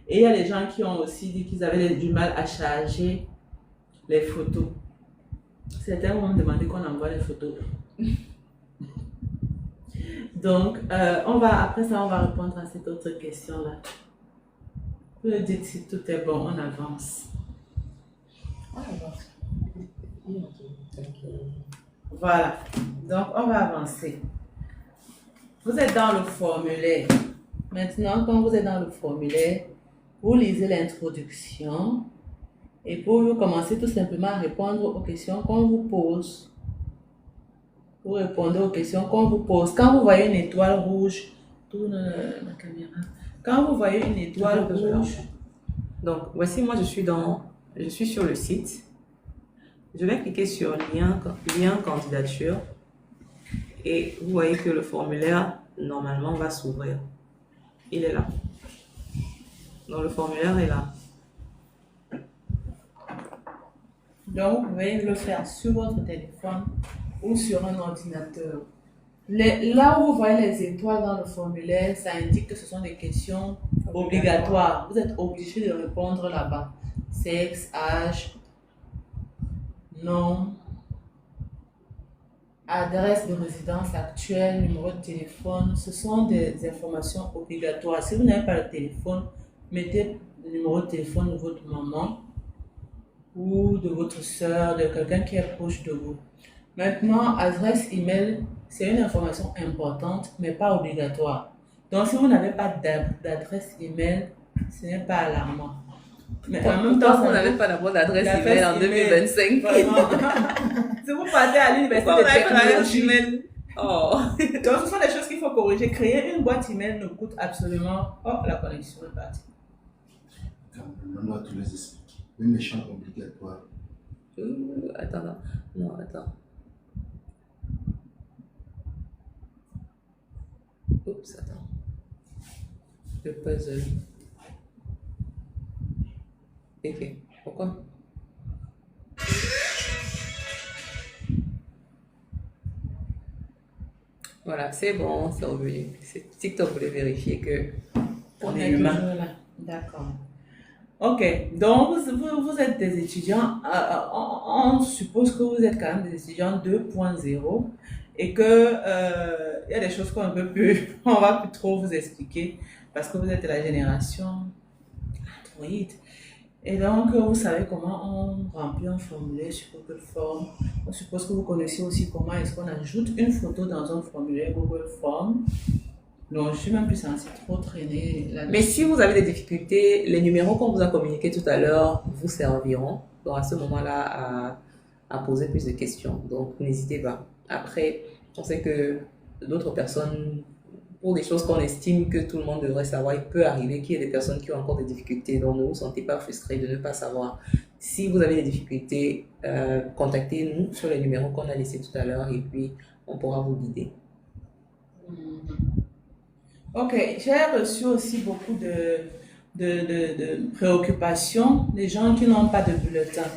Et il y a des gens qui ont aussi dit qu'ils avaient du mal à charger les photos. Certains m'ont demandé qu'on envoie les photos. Donc, après ça, on va répondre à cette autre question-là. Vous me dites si tout est bon, on avance. Voilà. Donc, on va avancer. Vous êtes dans le formulaire. Maintenant, quand vous êtes dans le formulaire, vous lisez l'introduction et vous commencez tout simplement à répondre aux questions qu'on vous pose. Vous répondez aux questions qu'on vous pose. Quand vous voyez une étoile rouge, tourne la caméra. Quand vous voyez une étoile rouge, donc voici, moi je suis sur le site. Je vais cliquer sur lien candidature et vous voyez que le formulaire normalement va s'ouvrir. Il est là. Donc le formulaire est là. Donc vous pouvez le faire sur votre téléphone ou sur un ordinateur. Là où vous voyez les étoiles dans le formulaire, ça indique que ce sont des questions obligatoires. Vous êtes obligé de répondre là-bas. Sexe, âge, nom, adresse de résidence actuelle, numéro de téléphone. Ce sont des informations obligatoires. Si vous n'avez pas le téléphone, mettez le numéro de téléphone de votre maman ou de votre soeur, de quelqu'un qui est proche de vous. Maintenant, adresse email, c'est une information importante, mais pas obligatoire. Donc, si vous n'avez pas d'adresse email, ce n'est pas alarmant. Mais en même temps, vous n'avez pas d'abord d'adresse email en 2025. Si vous partez à l'université de technologie. Oh. Donc, ce sont des choses qu'il faut corriger. Créer une boîte email ne coûte absolument. Oh, la connexion est partie. On doit tous les expliquer. Même les champs obligatoires. Attends, non, attends. Oups, attends. Le puzzle. Ok, pourquoi? Voilà, c'est bon, c'est revenu. TikTok voulait vérifier que on est humain. D'accord. Ok, donc vous êtes des étudiants, on suppose que vous êtes quand même des étudiants 2.0 et que il y a des choses qu'on ne peut plus, on va plus trop vous expliquer parce que vous êtes de la génération Android. Et donc, vous savez comment on remplit un formulaire sur Google Form. On suppose que vous connaissez aussi comment est-ce qu'on ajoute une photo dans un formulaire Google Form. Donc, je suis même plus censée trop traîner là-dessus. Mais si vous avez des difficultés, les numéros qu'on vous a communiqués tout à l'heure vous serviront. Donc, à ce moment-là, à poser plus de questions. Donc, n'hésitez pas. Après, on sait que d'autres personnes, pour des choses qu'on estime que tout le monde devrait savoir, il peut arriver qu'il y ait des personnes qui ont encore des difficultés. Donc, ne vous sentez pas frustrés de ne pas savoir. Si vous avez des difficultés, contactez-nous sur les numéros qu'on a laissés tout à l'heure et puis on pourra vous guider. Ok, j'ai reçu aussi beaucoup de préoccupations des gens qui n'ont pas de bulletin.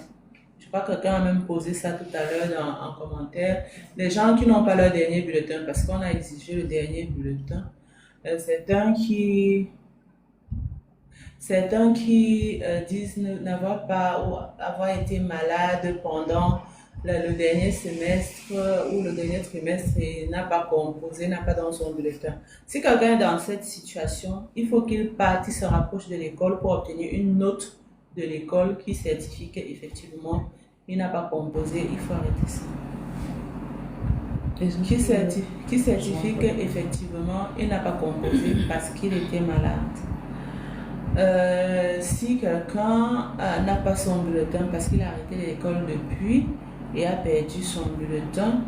Je crois que quelqu'un a même posé ça tout à l'heure en commentaire. Les gens qui n'ont pas leur dernier bulletin, parce qu'on a exigé le dernier bulletin. Certains qui disent n'avoir pas ou avoir été malade pendant le dernier semestre ou le dernier trimestre et n'a pas composé, n'a pas dans son bulletin. Si quelqu'un est dans cette situation, il faut qu'il parte, il se rapproche de l'école pour obtenir une note de l'école qui certifie qu'effectivement il n'a pas composé, il faut arrêter ça. Qui certifie qu'effectivement il n'a pas composé parce qu'il était malade. Si quelqu'un n'a pas son bulletin parce qu'il a arrêté l'école depuis et a perdu son bulletin,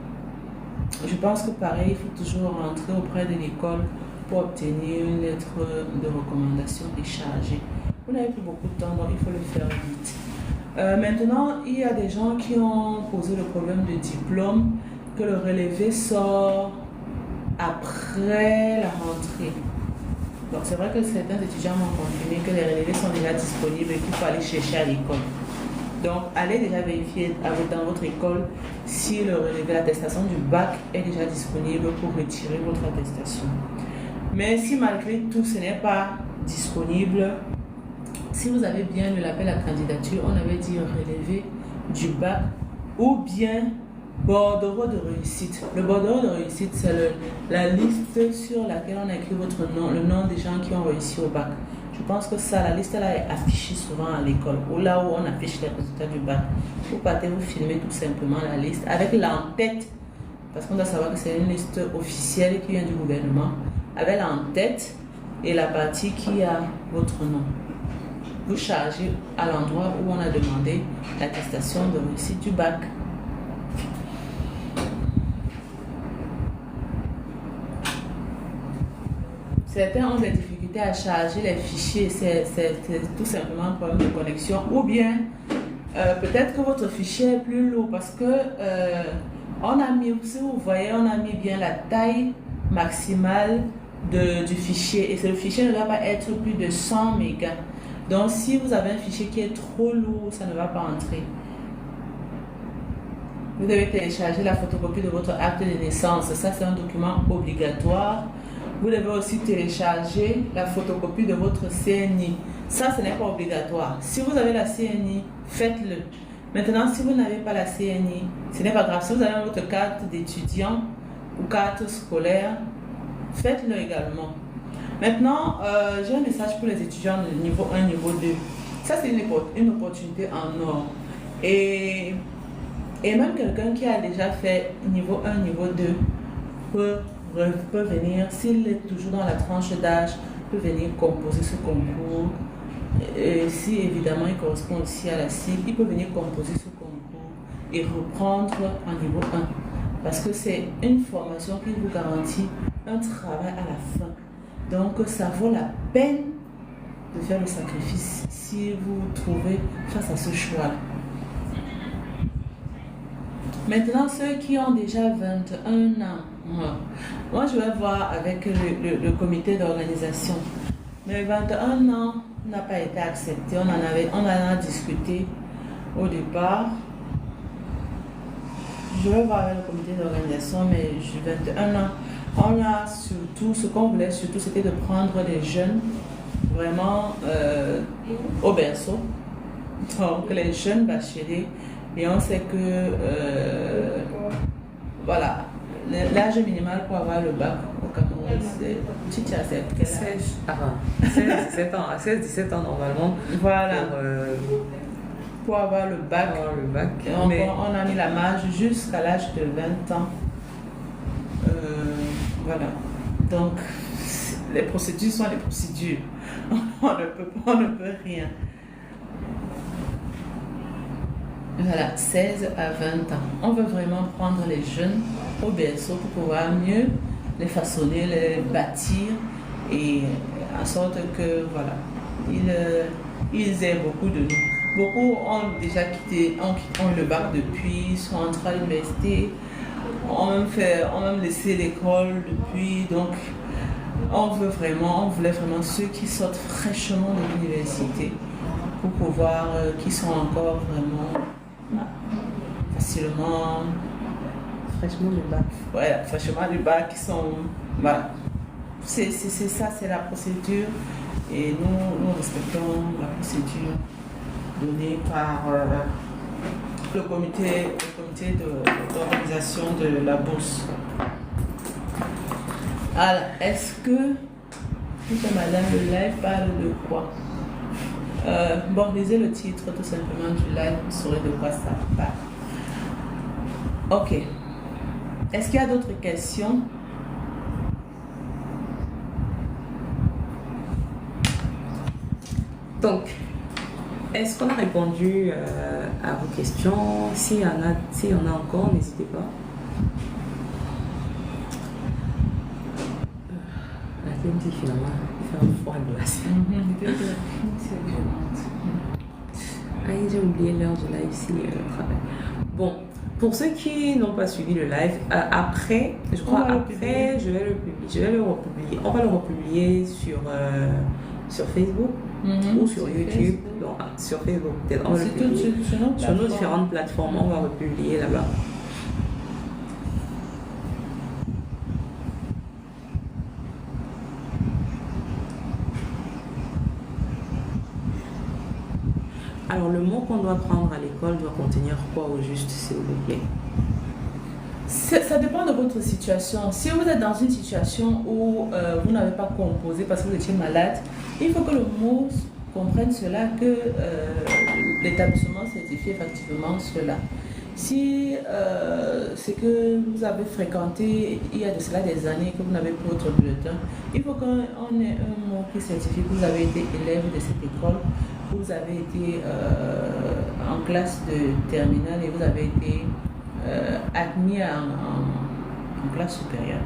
je pense que pareil, il faut toujours rentrer auprès de l'école pour obtenir une lettre de recommandation déchargée. Vous n'avez plus beaucoup de temps, donc il faut le faire vite. Maintenant, il y a des gens qui ont posé le problème de diplôme, que le relevé sort après la rentrée. Donc c'est vrai que certains étudiants m'ont confirmé que les relevés sont déjà disponibles et qu'il faut aller chercher à l'école. Donc allez déjà vérifier dans votre école si le relevé, l'attestation du bac est déjà disponible pour retirer votre attestation. Mais si malgré tout ce n'est pas disponible, si vous avez bien le l'appel à candidature, on avait dit relevé du bac ou bien bordereau de réussite. Le bordereau de réussite, c'est la liste sur laquelle on a écrit votre nom, le nom des gens qui ont réussi au bac. Je pense que ça, la liste là est affichée souvent à l'école, ou là où on affiche les résultats du bac. Vous partez, vous filmez tout simplement la liste avec l'en-tête, parce qu'on doit savoir que c'est une liste officielle qui vient du gouvernement, avec l'en-tête et la partie qui a votre nom. Vous chargez à l'endroit où on a demandé l'attestation de réussite du bac. Certains ont des difficultés à charger les fichiers, c'est tout simplement un problème de connexion, ou bien peut-être que votre fichier est plus lourd parce que on a mis, si vous voyez, on a mis bien la taille maximale du fichier et le fichier ne doit pas être plus de 100 mégas. Donc si vous avez un fichier qui est trop lourd, ça ne va pas entrer. Vous devez télécharger la photocopie de votre acte de naissance, ça c'est un document obligatoire. Vous devez aussi télécharger la photocopie de votre CNI. Ça, ce n'est pas obligatoire. Si vous avez la CNI, faites-le. Maintenant, si vous n'avez pas la CNI, ce n'est pas grave. Si vous avez votre carte d'étudiant ou carte scolaire, faites-le également. Maintenant, j'ai un message pour les étudiants de niveau 1, niveau 2. Ça, c'est une opportunité en or. Et même quelqu'un qui a déjà fait niveau 1, niveau 2 peut venir, s'il est toujours dans la tranche d'âge, peut venir composer ce concours. Et si évidemment il correspond aussi à la cible, il peut venir composer ce concours et reprendre en niveau 1. Parce que c'est une formation qui vous garantit un travail à la fin. Donc ça vaut la peine de faire le sacrifice si vous vous trouvez face à ce choix. Maintenant, ceux qui ont déjà 21 ans, moi je vais voir avec le comité d'organisation. Mais 21 ans n'a pas été accepté, on en a discuté au départ. Je vais voir avec le comité d'organisation, mais j'ai 21 ans. On a surtout, ce qu'on voulait surtout, c'était de prendre les jeunes vraiment au berceau. Donc les jeunes bacheliers. Et on sait que voilà, l'âge minimal pour avoir le bac au Cameroun, c'est 16-17 ans normalement. Voilà. Pour avoir le bac. On a mis la marge jusqu'à l'âge de 20 ans. Voilà. Donc, les procédures sont les procédures. On ne peut rien. Voilà, 16 à 20 ans. On veut vraiment prendre les jeunes au berceau pour pouvoir mieux les façonner, les bâtir et en sorte que, voilà, ils aient beaucoup de nous. Beaucoup ont déjà quitté, ont le bac depuis, sont entrés à l'université, ont même laissé l'école depuis. Donc, on voulait vraiment ceux qui sortent fraîchement de l'université pour pouvoir, qui sont encore vraiment facilement fraîchement du bac. Ouais, fraîchement du bac, qui sont, voilà. C'est ça, c'est la procédure et nous respectons la procédure donnée par le comité d'organisation de la bourse. Alors, est-ce que madame, le live parle de quoi? Bon, lisez le titre tout simplement du live, vous saurez de quoi ça parle. Ok. Est-ce qu'il y a d'autres questions? Donc, est-ce qu'on a répondu à vos questions? S'il y en a encore, n'hésitez pas. La clim finalement, il fait un froid glacé. Ah, j'ai oublié l'heure du live ici, le travail. Bon, pour ceux qui n'ont pas suivi le live, après, je crois après, je vais le republier. On va le republier sur Facebook ou sur YouTube. Donc, sur Facebook, peut-être. On va le publier sur nos différentes plateformes. On va republier là-bas. Alors, le mot qu'on doit prendre à l'école doit contenir quoi au juste, s'il vous plaît? Ça dépend de votre situation. Si vous êtes dans une situation où vous n'avez pas composé parce que vous étiez malade, il faut que le mot comprenne cela, que l'établissement certifie effectivement cela. Si c'est que vous avez fréquenté il y a de cela des années que vous n'avez plus votre bulletin, il faut qu'on ait un mot qui certifie que vous avez été élève de cette école, vous avez été en classe de terminale et vous avez été admis en classe supérieure.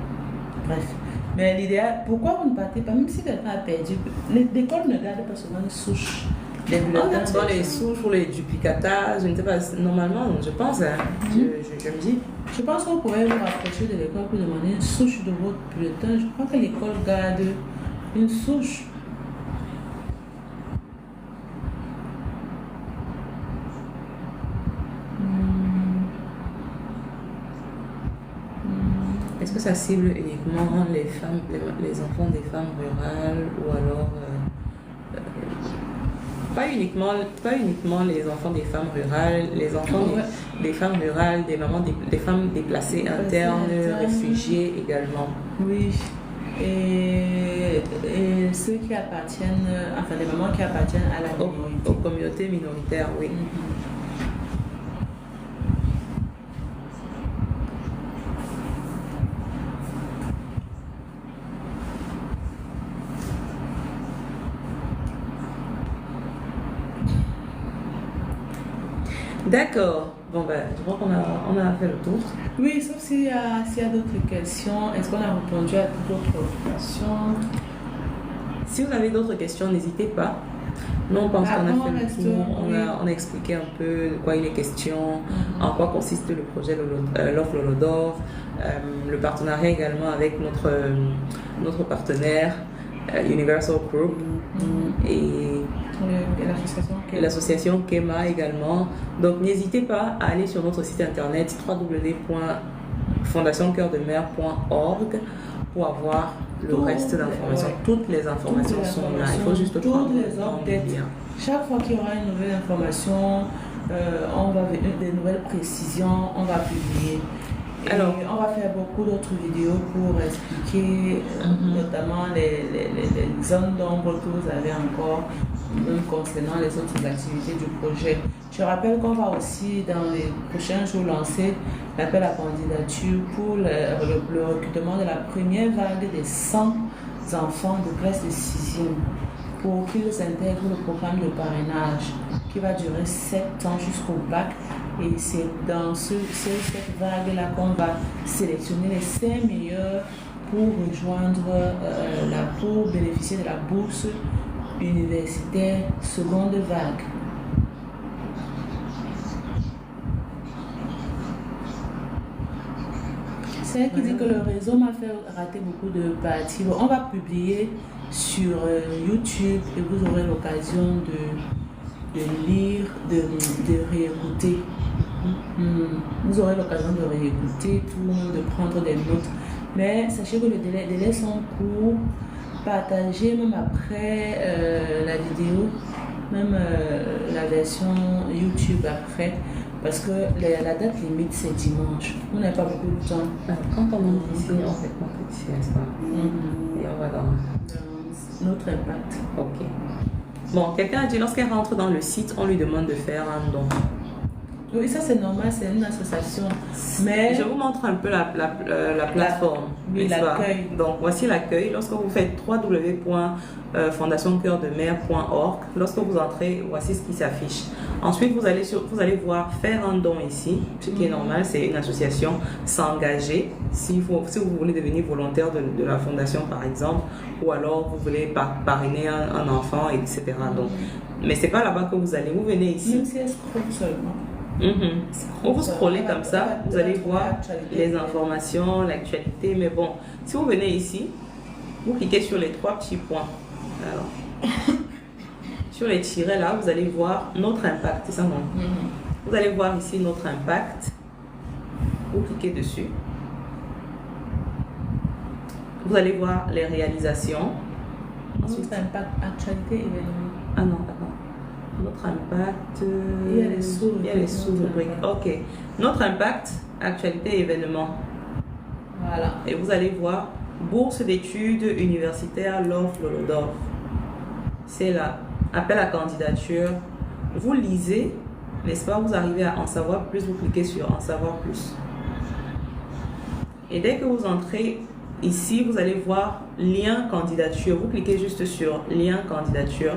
Bref. Mais l'idéal, pourquoi vous ne partez pas, même si quelqu'un a perdu, l'école ne garde pas souvent une souche des bulletins. On a souvent les souches ou les duplicata, je ne sais pas, normalement, je pense, hein, je me dis. Je pense que vous pouvez vous rapprocher de l'école pour demander une souche de votre bulletin. Je crois que l'école garde une souche. Est-ce que ça cible uniquement les femmes, les enfants des femmes rurales ou alors pas uniquement les enfants des femmes rurales, les enfants des femmes rurales, des mamans, des femmes déplacées internes, réfugiées également. Oui. Et ceux qui appartiennent, enfin les mamans qui appartiennent à la minorité. Aux communautés minoritaires, oui. D'accord. Bon ben, je crois qu'on a fait le tour. Oui, sauf s'il y a d'autres questions. Est-ce qu'on a répondu à toutes d'autres questions? Si vous avez d'autres questions, n'hésitez pas. Nous, on pense qu'on a fait le tour. On a expliqué un peu de quoi il est question, en quoi consiste le projet l'offre Lolodor, le partenariat également avec notre partenaire Universal Group et l'association Kema également. Donc n'hésitez pas à aller sur notre site internet www.fondationcoeurdemer.org pour avoir le reste d'informations. Toutes les informations sont là. Il faut juste prendre toutes les updates. Chaque fois qu'il y aura une nouvelle information, on va des nouvelles précisions, on va publier. Alors, on va faire beaucoup d'autres vidéos pour expliquer notamment les zones d'ombre que vous avez encore, même concernant les autres activités du projet. Je rappelle qu'on va aussi dans les prochains jours lancer l'appel à candidature pour le recrutement de la première vague des 100 enfants de classe de 6e pour qu'ils intègrent le programme de parrainage qui va durer 7 ans jusqu'au bac. Et c'est dans cette vague-là qu'on va sélectionner les 5 meilleurs pour rejoindre pour bénéficier de la bourse universitaire seconde vague. C'est qui dit que le réseau m'a fait rater beaucoup de parties. On va publier sur YouTube et vous aurez l'occasion de lire, de réécouter. Vous aurez l'occasion de réécouter, de prendre des notes. Mais sachez que les délais sont courts. Partagez même après la vidéo, même la version YouTube après. Parce que la date limite c'est dimanche. On n'a pas beaucoup de temps. Quand on monte ici, on fait compétition, n'est-ce pas? Et on va dans notre impact. Ok. Bon, quelqu'un a dit lorsqu'elle rentre dans le site, on lui demande de faire un don. Oui, ça c'est normal, c'est une association. Mais je vous montre un peu la plateforme. Oui, l'accueil. Donc voici l'accueil. Lorsque vous faites www.fondationcoeurdemer.org, lorsque vous entrez, voici ce qui s'affiche. Ensuite, vous allez voir faire un don ici, ce qui est normal, c'est une association s'engager. Si vous voulez devenir volontaire de la fondation par exemple, ou alors vous voulez parrainer un enfant, etc. Donc, mais c'est pas là-bas que vous allez. Vous venez ici. Même si elle scrolle seulement. Vous scrollez comme ça, vous allez voir les informations, l'actualité. Mais bon, si vous venez ici, vous cliquez sur les 3 petits points. Alors, sur les tirets là, vous allez voir notre impact. C'est ça, non? Vous allez voir ici notre impact. Vous cliquez dessus. Vous allez voir les réalisations. Ensuite, impact, actualité, événement. Ah non, d'accord. Notre impact. Il y a les sous-rubriques. Ok. Notre impact, actualité, événement. Voilà. Et vous allez voir bourse d'études universitaires l'offre Lolodor. C'est là. Appel à candidature. Vous lisez n'est-ce pas, vous arrivez à en savoir plus, vous cliquez sur en savoir plus. Et dès que vous entrez ici, vous allez voir lien candidature. Vous cliquez juste sur lien candidature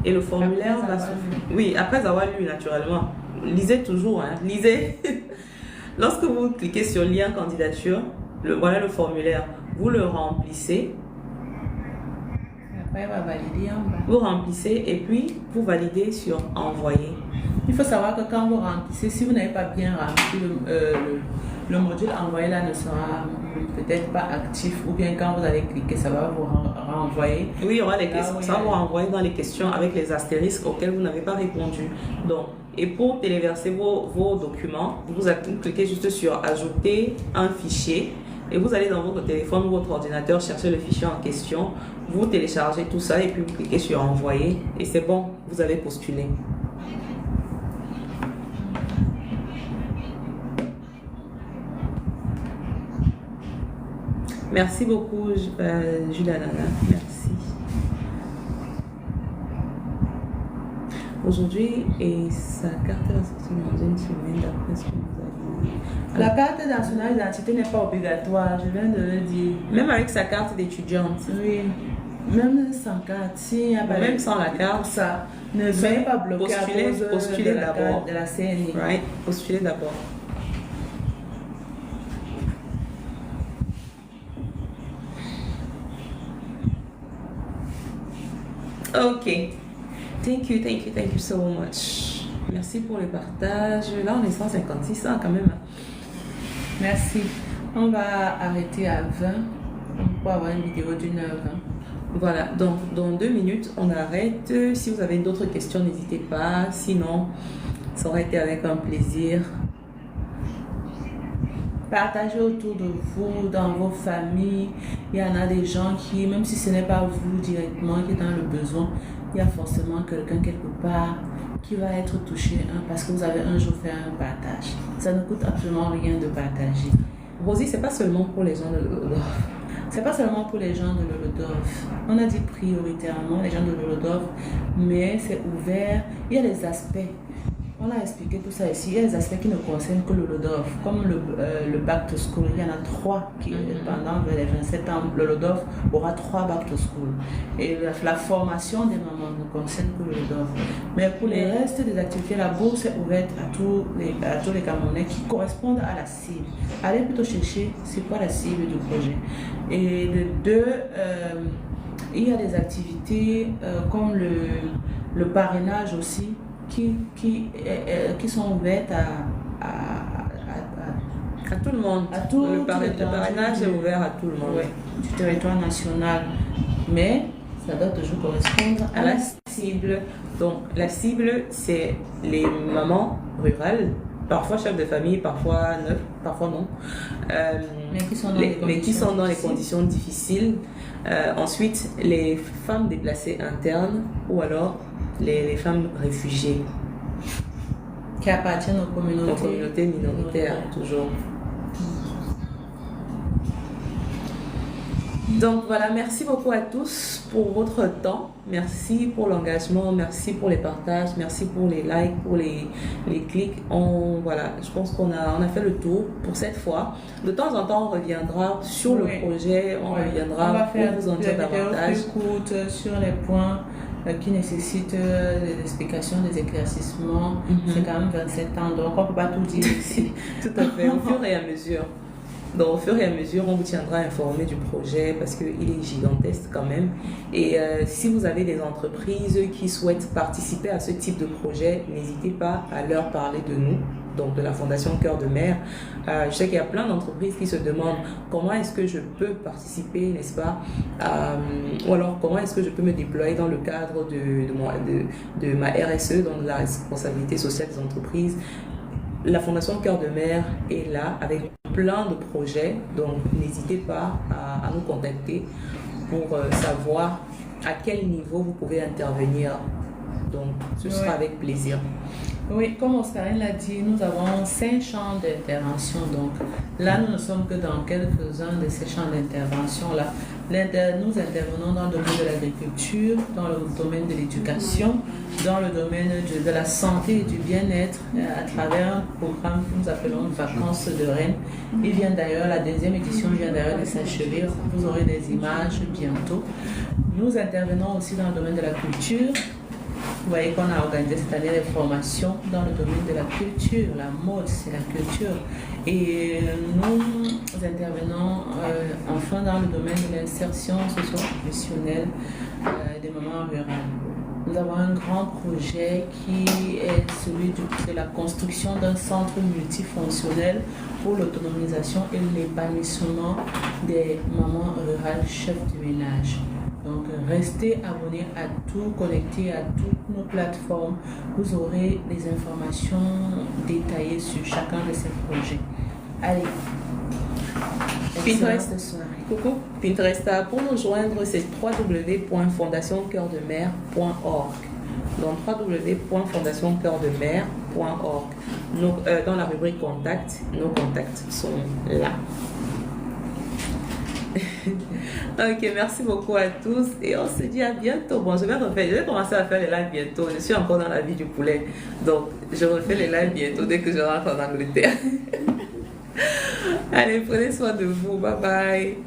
et le formulaire va s'ouvrir. Oui, après avoir lu naturellement. Lisez toujours, hein, lisez. Lorsque vous cliquez sur lien candidature, voilà le formulaire. Vous le remplissez. Après, il va valider en bas. Vous remplissez et puis vous validez sur envoyer. Il faut savoir que quand vous remplissez, si vous n'avez pas bien rempli le module envoyé là ne sera peut-être pas actif, ou bien quand vous allez cliquer, ça va vous renvoyer. Oui, il y aura les questions. Ça va vous renvoyer dans les questions avec les astérisques auxquels vous n'avez pas répondu. Donc, et pour téléverser vos documents, vous cliquez juste sur ajouter un fichier et vous allez dans votre téléphone ou votre ordinateur chercher le fichier en question. Vous téléchargez tout ça et puis vous cliquez sur envoyer et c'est bon, vous avez postulé. Merci beaucoup, Juliana. Merci. Aujourd'hui, et sa carte va sortir dans une semaine d'après ce que vous avez dit. La carte nationale d'identité n'est pas obligatoire, je viens de le dire. Même avec sa carte d'étudiante. Oui. Même sans carte, même sans la carte, ça ne soyez pas bloqué postulez d'abord de la CNI. Right, postulez d'abord. Ok. Thank you so much. Merci pour le partage. Là, on est 156 ans quand même. Merci. On va arrêter à 20 pour avoir une vidéo d'1h20. Voilà, donc dans 2 minutes, on arrête. Si vous avez d'autres questions, n'hésitez pas. Sinon, ça aurait été avec un plaisir. Partagez autour de vous, dans vos familles. Il y en a des gens qui, même si ce n'est pas vous directement qui est dans le besoin, il y a forcément quelqu'un quelque part qui va être touché parce que vous avez un jour fait un partage. Ça ne coûte absolument rien de partager. Rosie, c'est pas seulement pour les gens de l'Holodof. C'est pas seulement pour les gens de l'Holodof. On a dit prioritairement les gens de l'Holodof, mais c'est ouvert. Il y a des aspects. On a expliqué tout ça ici. Il y a des aspects qui ne concernent que l'Holodof, comme le back to school. Il y en a 3 qui, pendant les 27 ans, l'Holodof aura 3 back to school. Et la formation des mamans ne concerne que l'Holodof. Mais pour les restes des activités, la bourse est ouverte à tous les Camerounais qui correspondent à la cible. Allez plutôt chercher c'est quoi la cible du projet. Et de 2, il y a des activités comme le parrainage aussi, qui sont ouvertes à tout le monde. Le parrainage est ouvert à tout le monde. Ouais, du territoire national. Mais ça doit toujours correspondre à la cible. Donc la cible, c'est les mamans rurales, parfois chefs de famille, parfois neufs, parfois non. Mais qui sont dans les conditions difficiles. Ensuite, les femmes déplacées internes ou alors les femmes réfugiées. Qui appartiennent aux communautés minoritaires, toujours. Donc voilà, merci beaucoup à tous pour votre temps. Merci pour l'engagement, merci pour les partages, merci pour les likes, pour les clics. Voilà, je pense qu'on a fait le tour pour cette fois. De temps en temps, on reviendra sur le projet, on reviendra pour vous en dire davantage. Plus courte sur les points qui nécessitent des explications, des éclaircissements. C'est quand même 27 ans, donc on ne peut pas tout dire ici. Tout à fait, au fur et à mesure. Donc, au fur et à mesure, on vous tiendra informé du projet parce qu'il est gigantesque quand même. Et si vous avez des entreprises qui souhaitent participer à ce type de projet, n'hésitez pas à leur parler de nous, donc de la Fondation Cœur de Mère. Je sais qu'il y a plein d'entreprises qui se demandent comment est-ce que je peux participer, n'est-ce pas, ou alors comment est-ce que je peux me déployer dans le cadre de ma RSE, donc la responsabilité sociale des entreprises. La Fondation Cœur de Mère est là avec plein de projets, donc n'hésitez pas à nous contacter pour savoir à quel niveau vous pouvez intervenir. Donc, ce sera avec plaisir. Oui, comme Oscarine l'a dit, nous avons 5 champs d'intervention. Donc là, nous ne sommes que dans quelques-uns de ces champs d'intervention-là. Nous intervenons dans le domaine de l'agriculture, dans le domaine de l'éducation, dans le domaine de la santé et du bien-être à travers un programme que nous appelons Vacances de Rennes. La deuxième édition vient d'ailleurs de s'achever. Vous aurez des images bientôt. Nous intervenons aussi dans le domaine de la culture. Vous voyez qu'on a organisé cette année des formations dans le domaine de la culture. La mode, c'est la culture. Et nous intervenons enfin dans le domaine de l'insertion socio-professionnelle des mamans rurales. Nous avons un grand projet qui est celui de la construction d'un centre multifonctionnel pour l'autonomisation et l'épanouissement des mamans rurales chefs de ménage. Donc, restez abonnés à tout, connectés à toutes nos plateformes. Vous aurez des informations détaillées sur chacun de ces projets. Allez. Pinterest. Coucou. Pinterest. Pour nous joindre, c'est www.fondationcoeurdemer.org. Donc, www.fondationcoeurdemer.org. Dans la rubrique Contact, nos contacts sont là. Ok, merci beaucoup à tous et on se dit à bientôt. Bon, je vais commencer à faire les lives bientôt. Je suis encore dans la vie du poulet, donc je refais les lives bientôt dès que je rentre en Angleterre. Allez, prenez soin de vous. Bye bye.